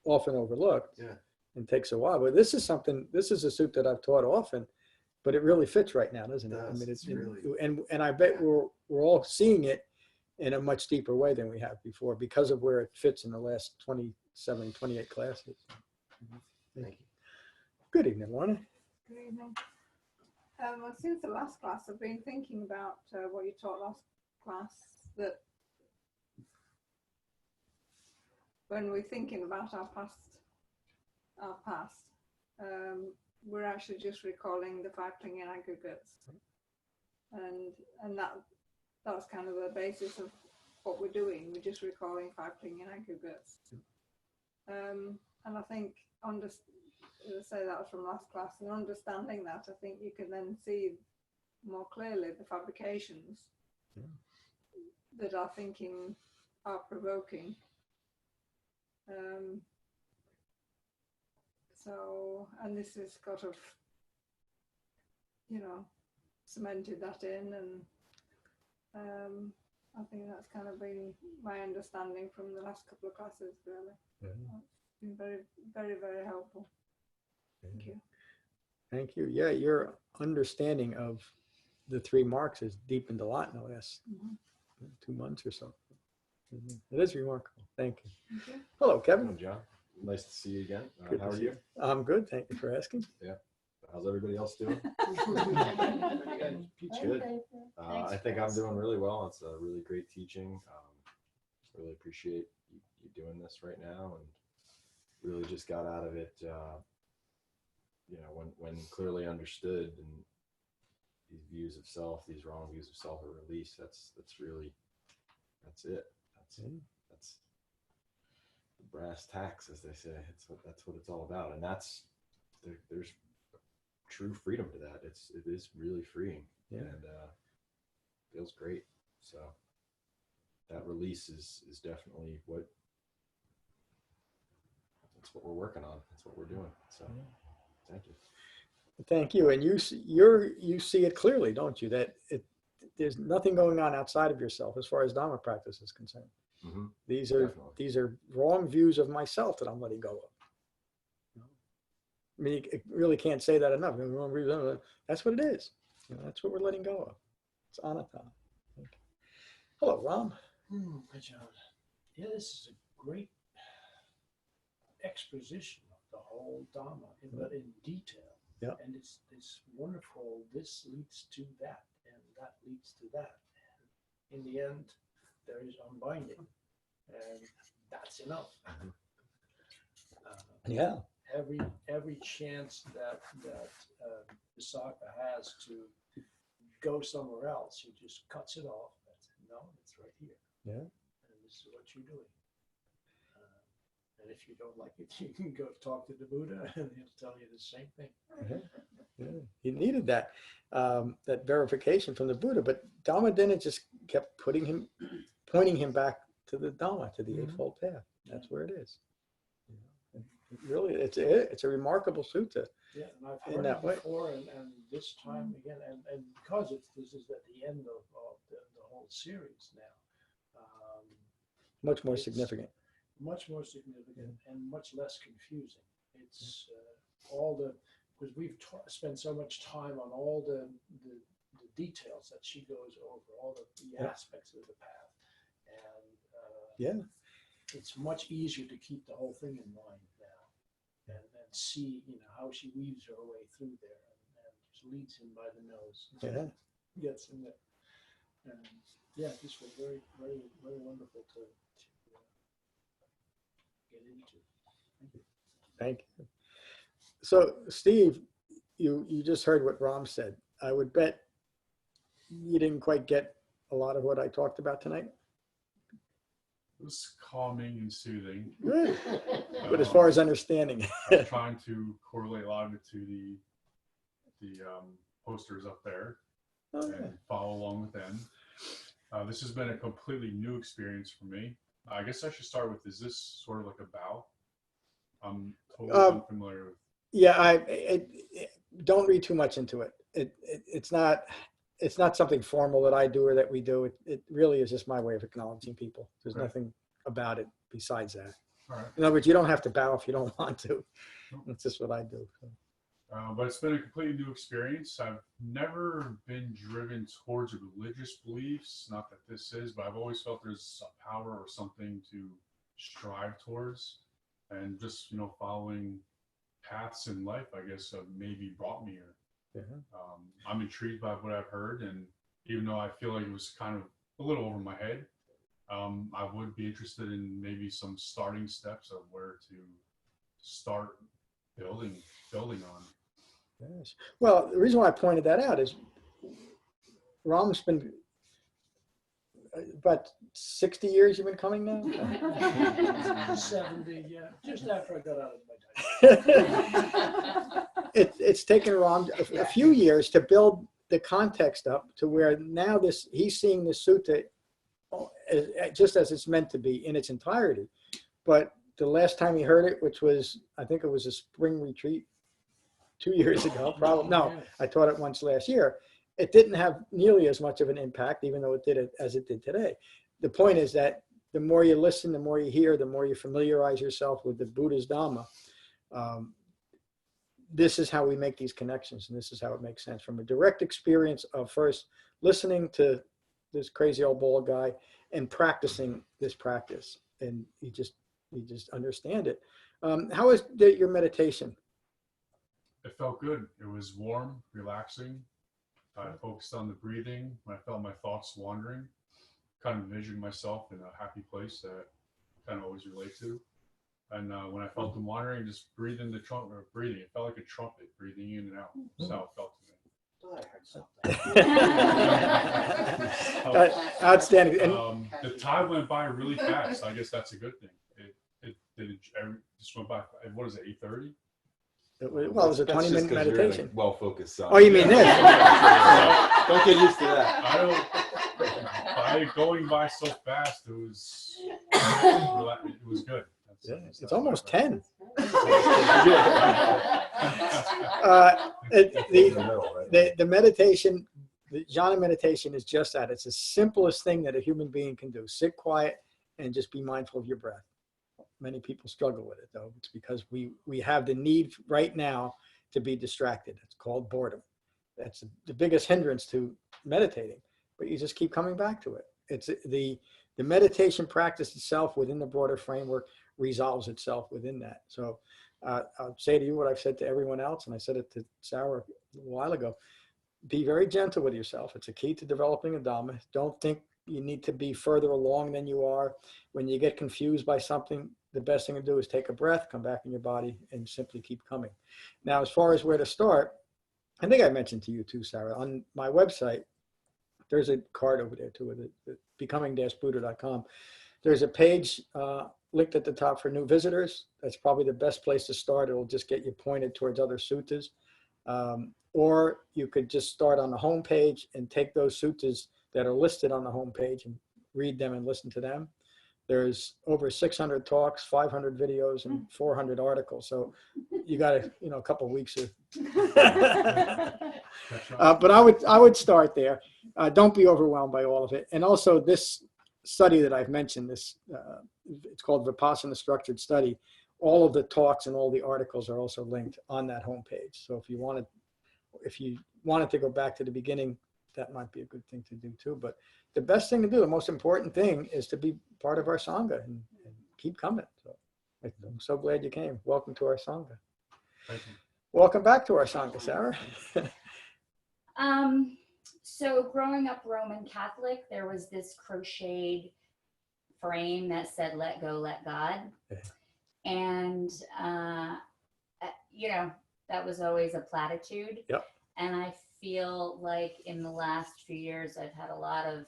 often overlooked. Yeah. And takes a while. But this is a sutta that I've taught often, but it really fits right now, doesn't it? I mean, it's really, and I bet we're all seeing it in a much deeper way than we have before because of where it fits in the last 20 728 classes. Thank you. Good evening, Lorna. Good evening. Well, since the last class, I've been thinking about what you taught last class, that when we're thinking about our past, we're actually just recalling the 5 clinging aggregates, and that's kind of the basis of what we're doing. We're just recalling 5 clinging aggregates, and I think as I say, that was from last class, and understanding that, I think you can then see more clearly the fabrications that our thinking are provoking. So, and this has kind of, cemented that in, and I think that's kind of been my understanding from the last couple of classes, really. It's been very, very, very helpful. Thank you. Thank you. Yeah, your understanding of the 3 marks has deepened a lot in the last 2 months or so. It is remarkable. Thank you. Thank you. Hello, Kevin. Hello, John. Nice to see you again. Good How to are see you? I'm good. Thank you for asking. Yeah. How's everybody else doing? Pete's good. Thanks I think for I'm asking. doing really well. It's a really great teaching. Really appreciate you doing this right now, and really just got out of it, when clearly understood, and these views of self, these wrong views of self are released. That's it. That's the brass tacks, as they say. That's what it's all about, and there's true freedom to that. It is really freeing, and feels great. So that release is definitely that's what we're working on. That's what we're doing. So thank you. Thank you. And you see it clearly, don't you? That there's nothing going on outside of yourself as far as Dhamma practice is concerned. These are wrong views of myself that I'm letting go of. I mean, you really can't say that enough. That's what it is. That's what we're letting go of. It's Anatta. Hello, Ram. Hi, John. Yeah, this is a great exposition of the whole Dhamma, but in detail. Yeah. And it's wonderful. This leads to that, and that leads to that. And in the end, there is unbinding, and that's enough. Yeah. Every chance that Visakha has to go somewhere else, he just cuts it off. No, it's right here. Yeah. And this is what you're doing. And if you don't like it, you can go talk to the Buddha, and he'll tell you the same thing. Yeah. He needed that verification from the Buddha, but Dhamma didn't just kept pointing him back to the Dhamma, to the Eightfold Path. That's where it is. Really, it's a remarkable sutta. Yeah, and I've heard it before, and this time again, and because this is at the end of the whole series now. Much more significant. Much more significant and much less confusing. It's because we've spent so much time on all the details that she goes over, all the aspects of the path, and it's much easier to keep the whole thing in mind now, and see how she weaves her way through there, and just leads him by the nose. Gets him there, and this was very, very, very wonderful to get into. Thank you. So, Steve, you just heard what Ram said. I would bet you didn't quite get a lot of what I talked about tonight. It was calming and soothing. Good. But as far as understanding, I'm trying to correlate a lot of it to the posters up there and follow along with them. This has been a completely new experience for me. I guess I should start with, is this sort of like a bow? I'm totally unfamiliar with. Yeah, don't read too much into it. It's not something formal that I do or that we do. It really is just my way of acknowledging people. There's nothing about it besides that. All right. In other words, you don't have to bow if you don't want to. That's just what I do. But it's been a completely new experience. I've never been driven towards religious beliefs. Not that this is, but I've always felt there's a power or something to strive towards. and just, following paths in life, I guess, have maybe brought me here. I'm intrigued by what I've heard, and even though I feel like it was kind of a little over my head, I would be interested in maybe some starting steps of where to start building on. Yes. Well, the reason why I pointed that out is Ram's been about 60 years you've been coming now? 70, yeah, just after I got out of my diet. It's taken Ram a few years to build the context up to where now he's seeing the sutta just as it's meant to be in its entirety. But the last time he heard it, which was, I think it was a spring retreat 2 years ago, probably, no, I taught it once last year. It didn't have nearly as much of an impact, even though it did it as it did today. The point is that the more you listen, the more you hear, the more you familiarize yourself with the Buddha's Dhamma. This is how we make these connections, and this is how it makes sense from a direct experience of first listening to this crazy old bald guy and practicing this practice, and you just understand it. How is your meditation? It felt good. It was warm, relaxing. I focused on the breathing. When I felt my thoughts wandering, kind of envisioned myself in a happy place that I kind of always relate to. And when I felt them wandering, just breathe in the trumpet, or breathing. It felt like a trumpet, breathing in and out. That's how it felt to me. I heard something. Outstanding. And the time went by really fast. I guess that's a good thing. It just went by. What is it? 8:30. well, it was a 20-minute meditation. Well focused. Oh, you mean this? Don't get used to that. I don't. By going by so fast, it was good. It's almost 10. The meditation, the jhana meditation is just that. It's the simplest thing that a human being can do. Sit quiet and just be mindful of your breath. Many people struggle with it, though. It's because we have the need right now to be distracted. It's called boredom. That's the biggest hindrance to meditating, but you just keep coming back to it. It's the meditation practice itself within the broader framework resolves itself within that. So I'll say to you what I've said to everyone else, and I said it to Sarah a while ago. Be very gentle with yourself. It's a key to developing a Dhamma. Don't think you need to be further along than you are. When you get confused by something, the best thing to do is take a breath, come back in your body, and simply keep coming. Now, as far as where to start, I think I mentioned to you too, Sarah, on my website, there's a card over there too, with it, becoming-buddha.com. There's a page linked at the top for new visitors. That's probably the best place to start. It'll just get you pointed towards other suttas. Or you could just start on the home page and take those suttas that are listed on the home page and read them and listen to them. There's over 600 talks, 500 videos, and 400 articles. So you got a couple of weeks of. But I would start there. Don't be overwhelmed by all of it. And also this study that I've mentioned, it's called Vipassana Structured Study. All of the talks and all the articles are also linked on that homepage. So if you wanted to go back to the beginning, that might be a good thing to do too. But the best thing to do, the most important thing, is to be part of our sangha and keep coming. So I'm so glad you came. Welcome to our sangha. Thank you. Welcome back to our sangha, Sarah. So growing up Roman Catholic, there was this crocheted frame that said, "Let go, let God." And, that was always a platitude. Yep. And I feel like in the last few years, I've had a lot of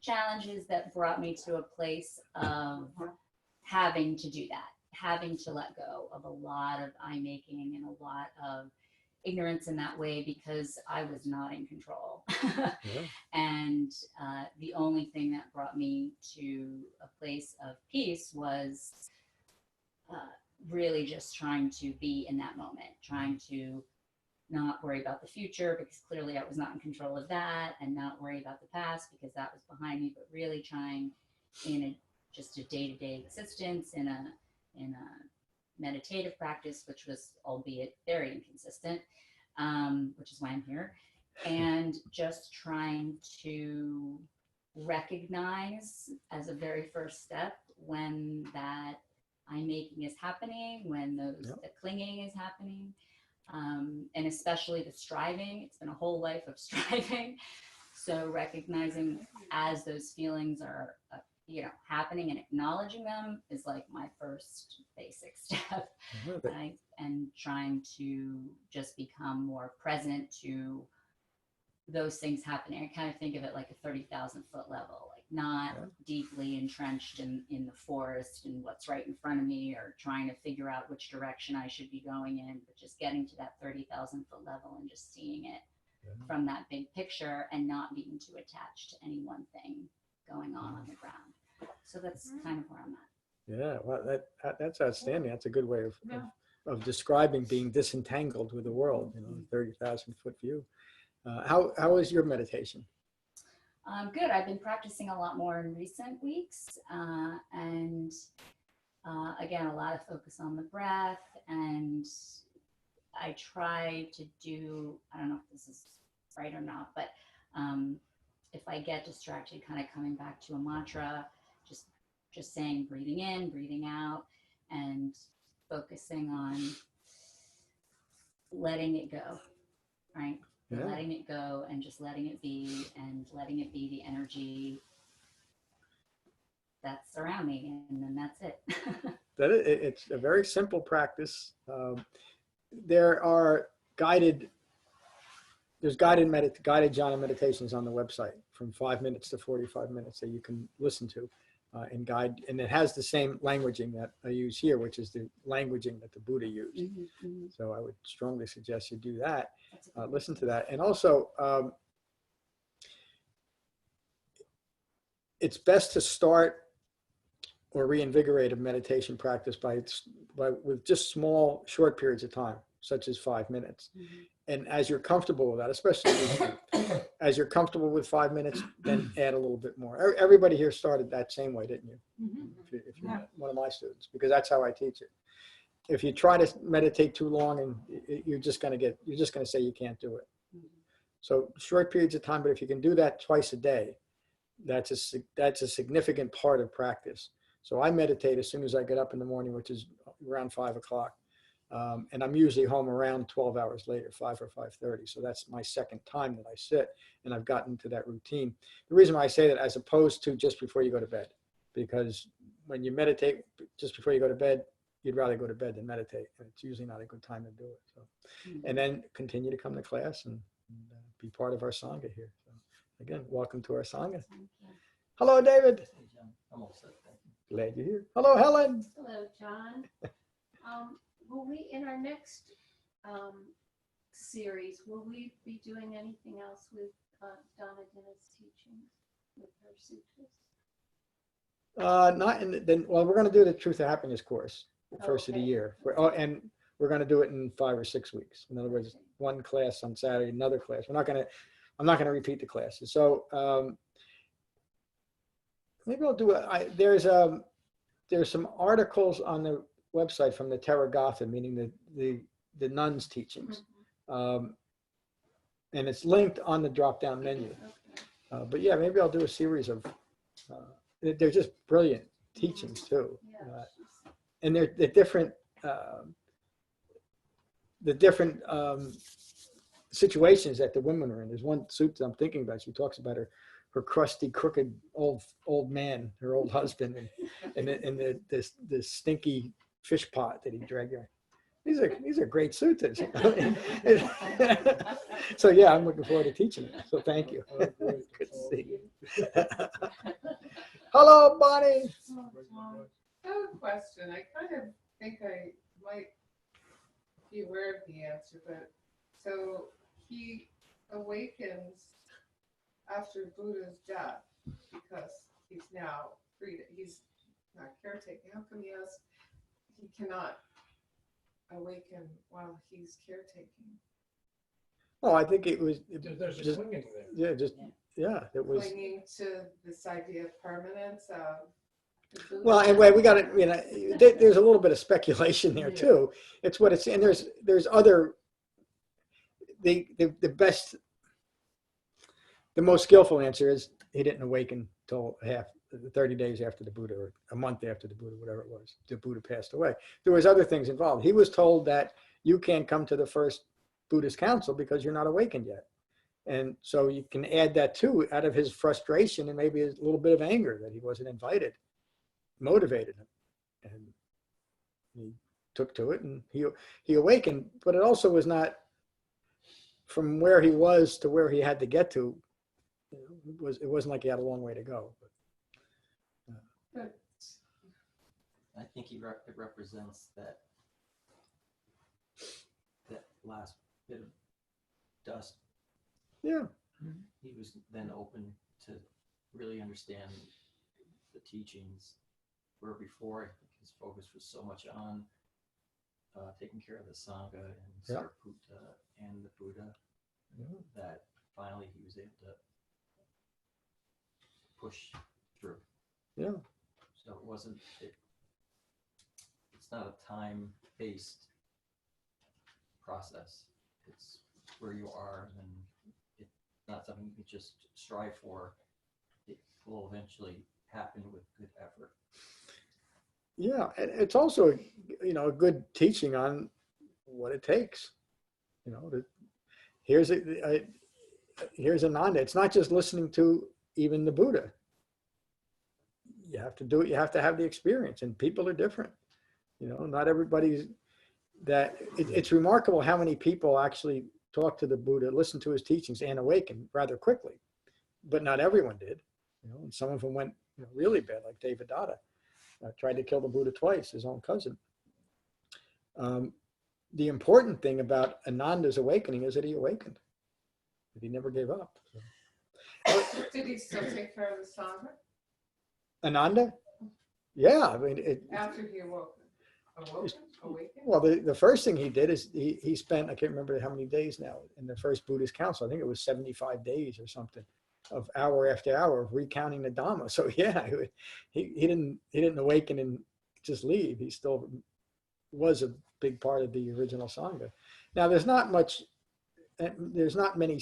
challenges that brought me to a place of having to do that, having to let go of a lot of eye-making and a lot of ignorance in that way, because I was not in control. And the only thing that brought me to a place of peace was really just trying to be in that moment, trying to not worry about the future, because clearly I was not in control of that, and not worry about the past because that was behind me, but really trying in just a day-to-day existence in a meditative practice, which was albeit very inconsistent, which is why I'm here, and just trying to recognize as a very first step when that I'm making is happening, when the clinging is happening, and especially the striving. It's been a whole life of striving. So recognizing as those feelings are, happening and acknowledging them is like my first basic step. And trying to just become more present to those things happening. I kind of think of it like a 30,000 foot level, like not deeply entrenched in the forest and what's right in front of me, or trying to figure out which direction I should be going in, but just getting to that 30,000 foot level and just seeing it from that big picture and not being too attached to any one thing going on the ground. So that's kind of where I'm at. Yeah, well, that's outstanding. That's a good way of describing being disentangled with the world, 30,000 foot view. How is your meditation? Good. I've been practicing a lot more in recent weeks. And again, a lot of focus on the breath. And I try to do, I don't know if this is right or not, but if I get distracted, kind of coming back to a mantra, just saying, breathing in, breathing out, and focusing on letting it go, right? Yeah. Letting it go and just letting it be, and letting it be the energy that's around me, and then that's it. It's a very simple practice. There's guided jhana meditations on the website from 5 minutes to 45 minutes that you can listen to and guide. And it has the same languaging that I use here, which is the languaging that the Buddha used. So I would strongly suggest you do that. Listen to that. And also, it's best to start or reinvigorate a meditation practice with just small, short periods of time, such as 5 minutes. And as you're comfortable with that, especially as you're comfortable with 5 minutes, then add a little bit more. Everybody here started that same way, didn't you? If you're one of my students, because that's how I teach it. If you try to meditate too long, and you're just going to say you can't do it. So short periods of time, but if you can do that twice a day, that's a significant part of practice. So I meditate as soon as I get up in the morning, which is around 5 o'clock. And I'm usually home around 12 hours later, 5 or 5:30. So that's my second time that I sit, and I've gotten to that routine. The reason why I say that, as opposed to just before you go to bed, because when you meditate just before you go to bed, you'd rather go to bed than meditate, and it's usually not a good time to do it. So, and then continue to come to class and be part of our sangha here. So again, welcome to our sangha. Hello, David. I'm all set. Thank you. Glad you're here. Hello, Helen. Hello, John. Will we, in our next series, will we be doing anything else with Donna Dinah's teachings, with her sutras? Well, we're going to do the Truth of Happiness course the first of the year. And we're going to do it in 5 or 6 weeks. In other words, one class on Saturday, another class. I'm not going to repeat the classes. So maybe I'll do it. There's some articles on the website from the Theravada, meaning the nuns' teachings. And it's linked on the drop-down menu. But yeah, maybe I'll do a series of, they're just brilliant teachings too. And they're the different situations that the women are in. There's one sutta I'm thinking about. She talks about her crusty, crooked old man, her old husband, and the stinky fish pot that he dragged her. These are great suttas. So yeah, I'm looking forward to teaching it. So thank you. Good to see you. Hello, Bonnie. I have a question. I kind of think I might be aware of the answer, but so he awakens after Buddha's death because he's now free. He's not caretaking. How come he cannot awaken while he's caretaking? Oh, I think it was. There's a clinging there. It was. Clinging to this idea of permanence of. Well, anyway, we got it. There's a little bit of speculation there too. It's what it's, and there's other. The most skillful answer is he didn't awaken till 30 days after the Buddha, or a month after the Buddha, whatever it was, the Buddha passed away. There was other things involved. He was told that you can't come to the first Buddhist council because you're not awakened yet. And so you can add that too, out of his frustration and maybe a little bit of anger that he wasn't invited, motivated him. And he took to it and he awakened, but it also was not from where he was to where he had to get to. It wasn't like he had a long way to go. But I think it represents that last bit of dust. Yeah. He was then open to really understand the teachings, where before I think his focus was so much on taking care of the sangha and Sariputta and the Buddha that finally he was able to push through. Yeah. So it wasn't. It's not a time-based process. It's where you are, and it's not something you can just strive for. It will eventually happen with good effort. Yeah, and it's also, a good teaching on what it takes. Here's Ananda. It's not just listening to even the Buddha. You have to do it. You have to have the experience, and people are different. Not everybody's that. It's remarkable how many people actually talk to the Buddha, listen to his teachings, and awaken rather quickly. But not everyone did. And some of them went really bad, like David Dada. Tried to kill the Buddha twice, his own cousin. The important thing about Ananda's awakening is that he awakened. That he never gave up. did he still take care of the sangha Ananda? Yeah, I mean, after he awoken? Awakened? Well, the first thing he did is he spent, I can't remember how many days now, in the first Buddhist council. I think it was 75 days or something, of hour after hour of recounting the Dhamma. So yeah, he didn't awaken and just leave. He still was a big part of the original sangha. Now there's not many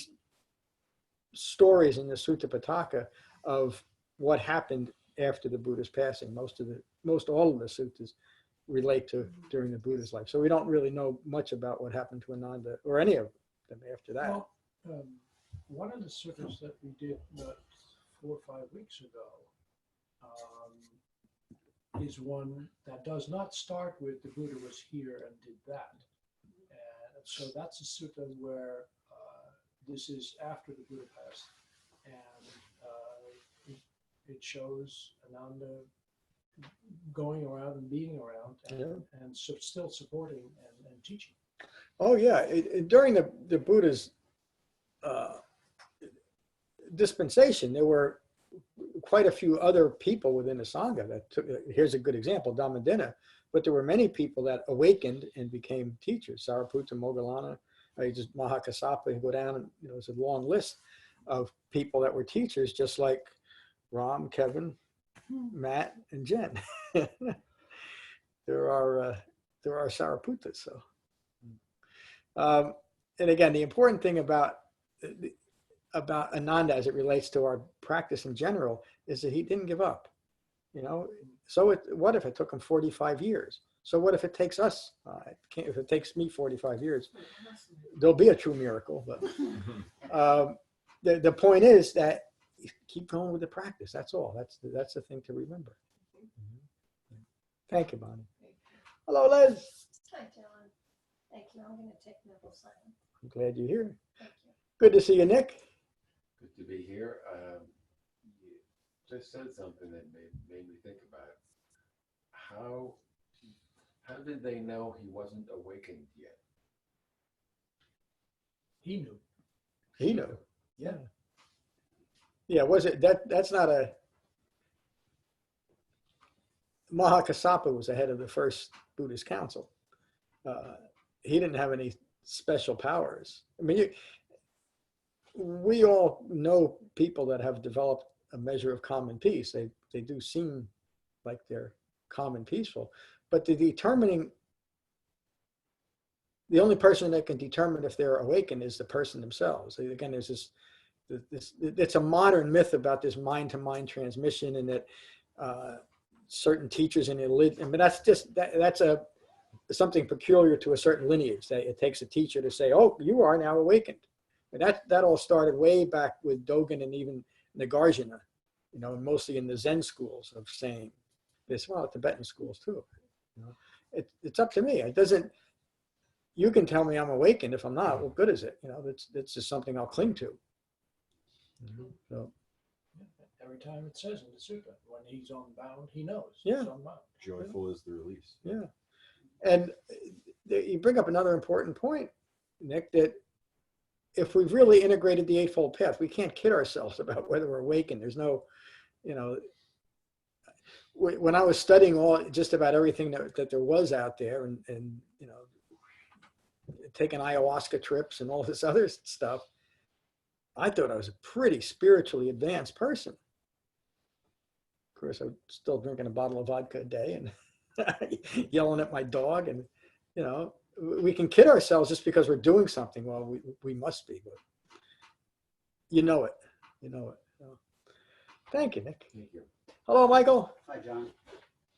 stories in the Sutta Pitaka of what happened after the Buddha's passing. Most all of the suttas relate to during the Buddha's life. So we don't really know much about what happened to Ananda or any of them after that. Well, one of the suttas that we did 4 or 5 weeks ago is one that does not start with the Buddha was here and did that. And so that's a sutta where this is after the Buddha passed, and it shows Ananda going around and being around and so still supporting and teaching. Oh yeah, during the Buddha's dispensation, there were quite a few other people within the sangha that took. Here's a good example, Dhammadinna, but there were many people that awakened and became teachers. Sariputta, Moggallana, just Mahakassapa. You go down, and there's a long list of people that were teachers, just like Ram, Kevin, Matt, and Jen. there are Sariputtas. So, and again, the important thing about Ananda as it relates to our practice in general is that he didn't give up. So what if it took him 45 years? So what if it takes us? If it takes me 45 years, there'll be a true miracle. But the point is that you keep going with the practice. That's all. That's the thing to remember. Thank you, Bonnie. Hello, Liz. Hi, John. Thank you. I'm going to take Neville silent. I'm glad you're here. Thank you. Good to see you, Nick. Good to be here. You just said something that made me think about it. How did they know he wasn't awakened yet? He knew. He knew. Yeah. Yeah, was it that's not a Mahakassapa was the head of the first Buddhist council. He didn't have any special powers. I mean, we all know people that have developed a measure of calm and peace. They do seem like they're calm and peaceful, but the only person that can determine if they're awakened is the person themselves. Again, there's this it's a modern myth about this mind-to-mind transmission, and that certain teachers in religion, but that's something peculiar to a certain lineage. That it takes a teacher to say, "Oh, you are now awakened." And that all started way back with Dogen and even Nagarjuna, mostly in the Zen schools of saying this. Well, Tibetan schools too. It's up to me. It doesn't. You can tell me I'm awakened. If I'm not, what good is it? That's just something I'll cling to. So. Every time it says in the sutta, when he's unbound, he knows Yeah. he's unbound. Joyful is the release. Yeah. And you bring up another important point, Nick, that if we've really integrated the Eightfold Path, we can't kid ourselves about whether we're awakened. There's no, when I was studying just about everything that there was out there, and taking ayahuasca trips and all this other stuff, I thought I was a pretty spiritually advanced person. Of course, I'm still drinking a bottle of vodka a day and yelling at my dog. And, we can kid ourselves just because we're doing something. Well, we must be, but you know it. So, thank you, Nick. Thank you. Hello, Michael. Hi, John.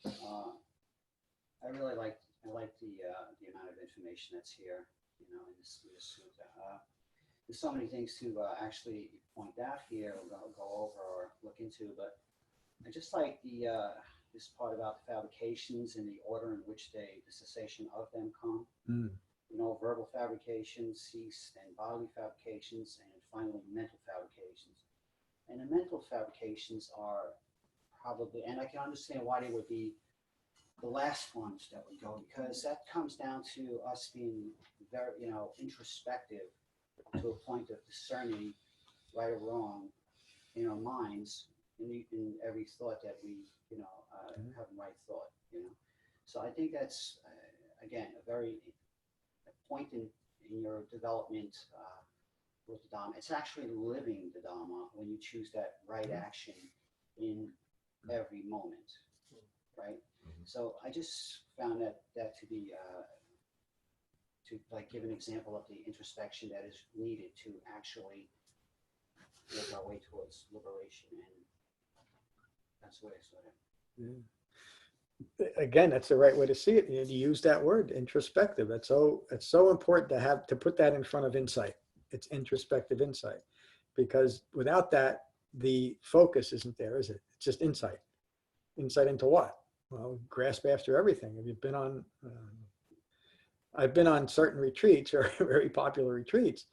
I really like the amount of information that's here, in this sutta. There's so many things to actually point out here, or go over or look into, but I just like this part about the fabrications and the order in which the cessation of them come. Mm. Verbal fabrications cease, and bodily fabrications, and finally mental fabrications. And the mental fabrications are probably, and I can understand why they would be the last ones that would go, because that comes down to us being very, introspective to a point of discerning right or wrong in our minds, in every thought that we, have a right thought, So I think that's, again, a point in your development with the Dhamma. It's actually living the Dhamma when you choose that right action in every moment, right? So I just found that to be, to give an example of the introspection that is needed to actually make our way towards liberation, and that's the way I saw it. Yeah. Again, that's the right way to see it. You use that word, introspective. It's so important to put that in front of insight. It's introspective insight, because without that, the focus isn't there, is it? It's just insight. Insight into what? Well, grasp after everything. Have you been on? I've been on certain retreats, very, very popular retreats,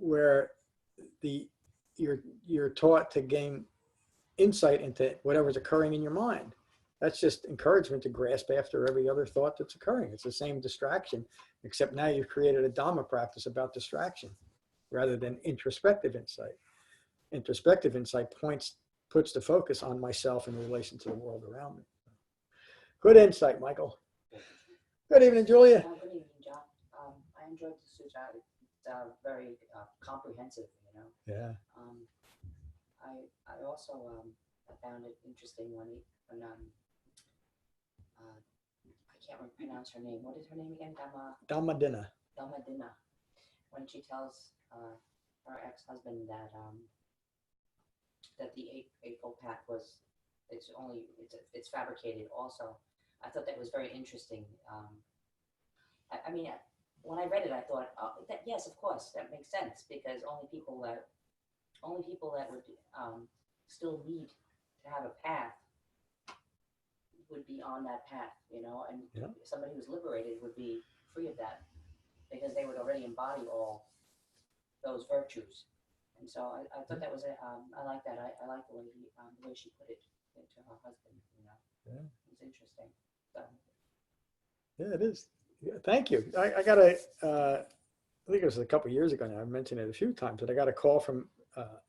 where you're taught to gain insight into whatever's occurring in your mind. That's just encouragement to grasp after every other thought that's occurring. It's the same distraction, except now you've created a Dhamma practice about distraction rather than introspective insight. Introspective insight puts the focus on myself in relation to the world around me. Good insight, Michael. Good evening, Julia. Good evening, John. I enjoyed the sutta. It's very comprehensive, Yeah. I also found it interesting when I can't pronounce her name. What is her name again? Dhammadinna. Dhammadinna. When she tells her ex-husband that the Eightfold Path it's fabricated also. I thought that was very interesting. I mean, when I read it, I thought, yes, of course, that makes sense, because only people that would still need to have a path would be on that path, and somebody who's liberated would be free of that, because they would already embody all those virtues. And so I thought that was I like that. I like the way she put it into her husband. Yeah. It's interesting. So. Yeah, it is. Yeah, thank you. I got I think it was a couple of years ago now. I mentioned it a few times, but I got a call from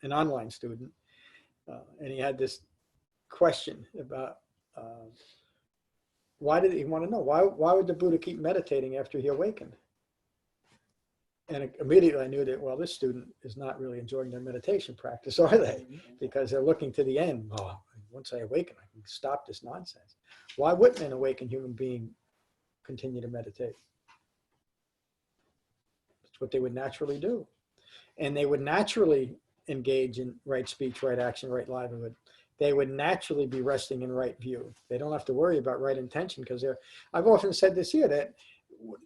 an online student, and he had this question about why did he want to know why would the Buddha keep meditating after he awakened? And immediately I knew that, well, this student is not really enjoying their meditation practice, are they? Because they're looking to the end. Oh, once I awaken, I can stop this nonsense. Why wouldn't an awakened human being continue to meditate? It's what they would naturally do. and they would naturally engage in right speech, right action, right livelihood. They would naturally be resting in right view. They don't have to worry about right intention because I've often said this here, that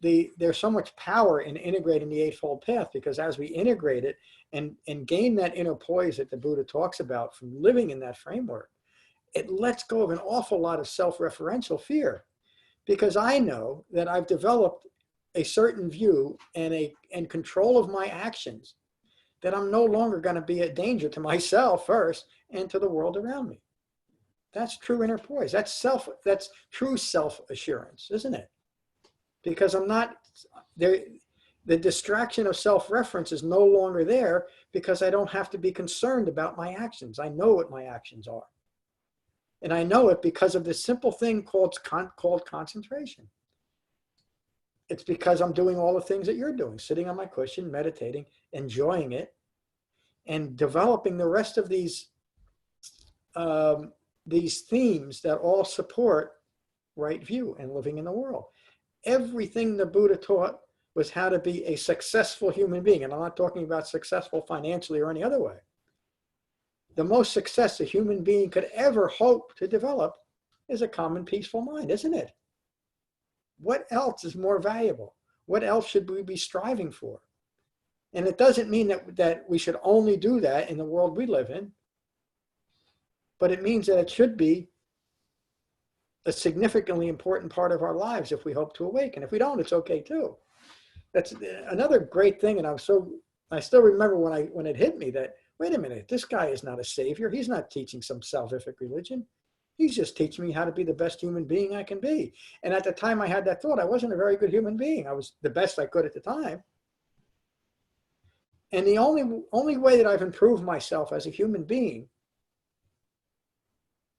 there's so much power in integrating the Eightfold Path, because as we integrate it and gain that inner poise that the Buddha talks about from living in that framework, it lets go of an awful lot of self-referential fear, because I know that I've developed a certain view and control of my actions, that I'm no longer going to be a danger to myself first and to the world around me. That's true inner poise. That's true self-assurance, isn't it? Because I'm not there. The distraction of self-reference is no longer there, because I don't have to be concerned about my actions. I know what my actions are. And I know it because of this simple thing called concentration. It's because I'm doing all the things that you're doing, sitting on my cushion, meditating, enjoying it, and developing the rest of these themes that all support right view and living in the world. Everything the Buddha taught was how to be a successful human being. And I'm not talking about successful financially or any other way. The most success a human being could ever hope to develop is a calm and peaceful mind, isn't it? What else is more valuable? What else should we be striving for? And it doesn't mean that we should only do that in the world we live in, but it means that it should be a significantly important part of our lives if we hope to awaken. If we don't, it's okay too. That's another great thing. And I still remember when it hit me that, wait a minute, this guy is not a savior. He's not teaching some salvific religion. He's just teaching me how to be the best human being I can be. And at the time I had that thought, I wasn't a very good human being. I was the best I could at the time. And the only way that I've improved myself as a human being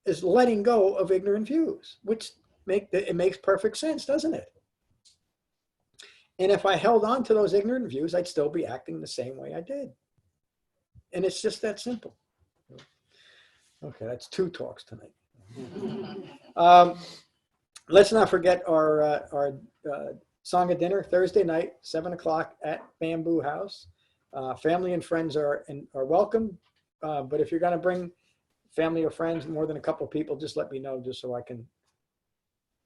is letting go of ignorant views, which it makes perfect sense, doesn't it? And if I held on to those ignorant views, I'd still be acting the same way I did. And it's just that simple. Okay, that's 2 talks tonight. Let's not forget our sangha dinner Thursday night, 7 o'clock at Bamboo House. Family and friends are welcome, but if you're going to bring family or friends, more than a couple of people, just let me know, just so I can.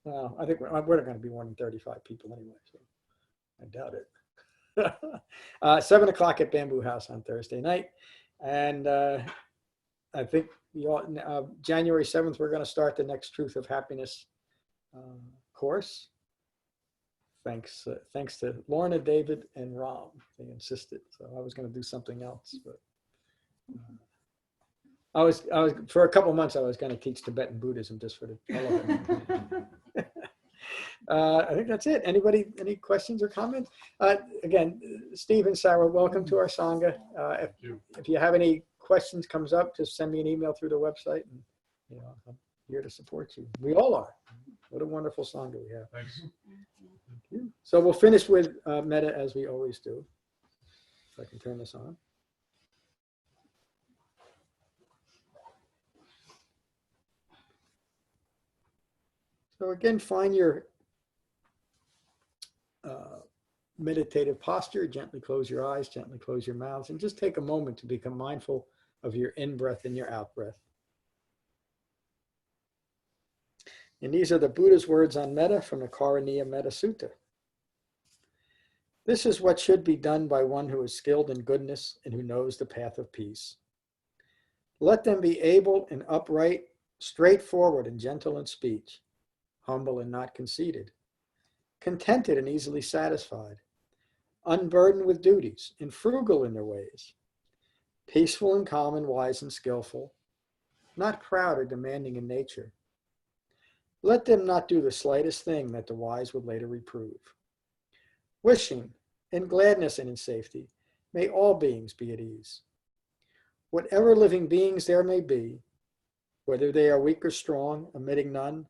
I think we're not going to be more than 35 people anyway, so I doubt it. 7 o'clock at Bamboo House on Thursday night, and I think January 7th we're going to start the Next Truth of Happiness course. Thanks to Lorna, David, and Ram. They insisted. So I was going to do something else, but I was for a couple of months I was going to teach Tibetan Buddhism just for the hell of it. I think that's it. Any questions or comments? Again, Steve and Sarah, welcome to our sangha. If you have any questions comes up, just send me an email through the website, and I'm here to support you. We all are. What a wonderful sangha we have. Thanks. Thank you. So we'll finish with metta as we always do. If I can turn this on. So again, find your meditative posture. Gently close your eyes, gently close your mouths, and just take a moment to become mindful of your in-breath and your out-breath. And these are the Buddha's words on metta from the Karaniya Metta Sutta. This is what should be done by one who is skilled in goodness and who knows the path of peace. Let them be able and upright, straightforward and gentle in speech, humble and not conceited, contented and easily satisfied, unburdened with duties and frugal in their ways, peaceful and calm and wise and skillful, not proud or demanding in nature. Let them not do the slightest thing that the wise would later reprove. Wishing, in gladness and in safety, may all beings be at ease. Whatever living beings there may be, whether they are weak or strong, omitting none,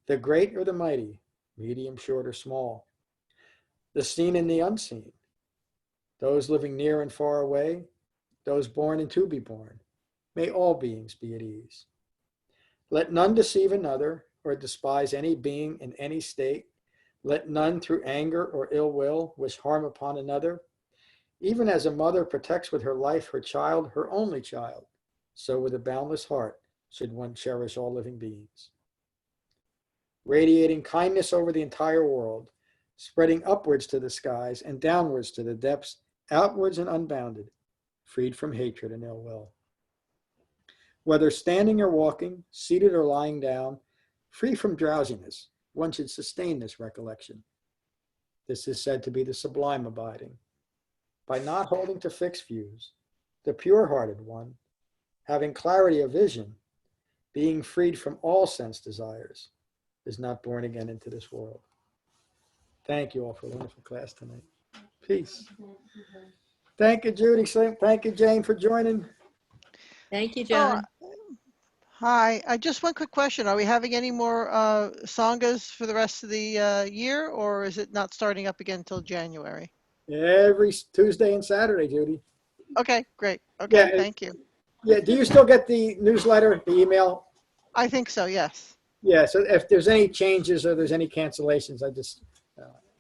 the great or the mighty, medium, short, or small, the seen and the unseen, those living near and far away, those born and to be born, may all beings be at ease. Let none deceive another or despise any being in any state. Let none through anger or ill will wish harm upon another. Even as a mother protects with her life her child, her only child, so with a boundless heart should one cherish all living beings. Radiating kindness over the entire world, spreading upwards to the skies and downwards to the depths, outwards and unbounded, freed from hatred and ill will. Whether standing or walking, seated or lying down, free from drowsiness, one should sustain this recollection. This is said to be the sublime abiding. By not holding to fixed views, the pure-hearted one, having clarity of vision, being freed from all sense desires, is not born again into this world. Thank you all for a wonderful class tonight. Peace. Thank you, Judy. Thank you, Jane, for joining. Thank you, John. Hi, just one quick question. Are we having any more sanghas for the rest of the year, or is it not starting up again until January? Every Tuesday and Saturday, Judy. Okay, great. Okay, Yeah, thank you. Yeah, do you still get the newsletter, the email? I think so, yes. Yeah, so if there's any changes or there's any cancellations, I just,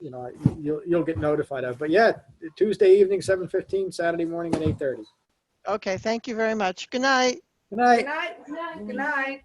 you'll get notified of. But yeah, Tuesday evening, 7:15, Saturday morning at 8:30. Okay, thank you very much. Good night. Good night. Good night. Good night.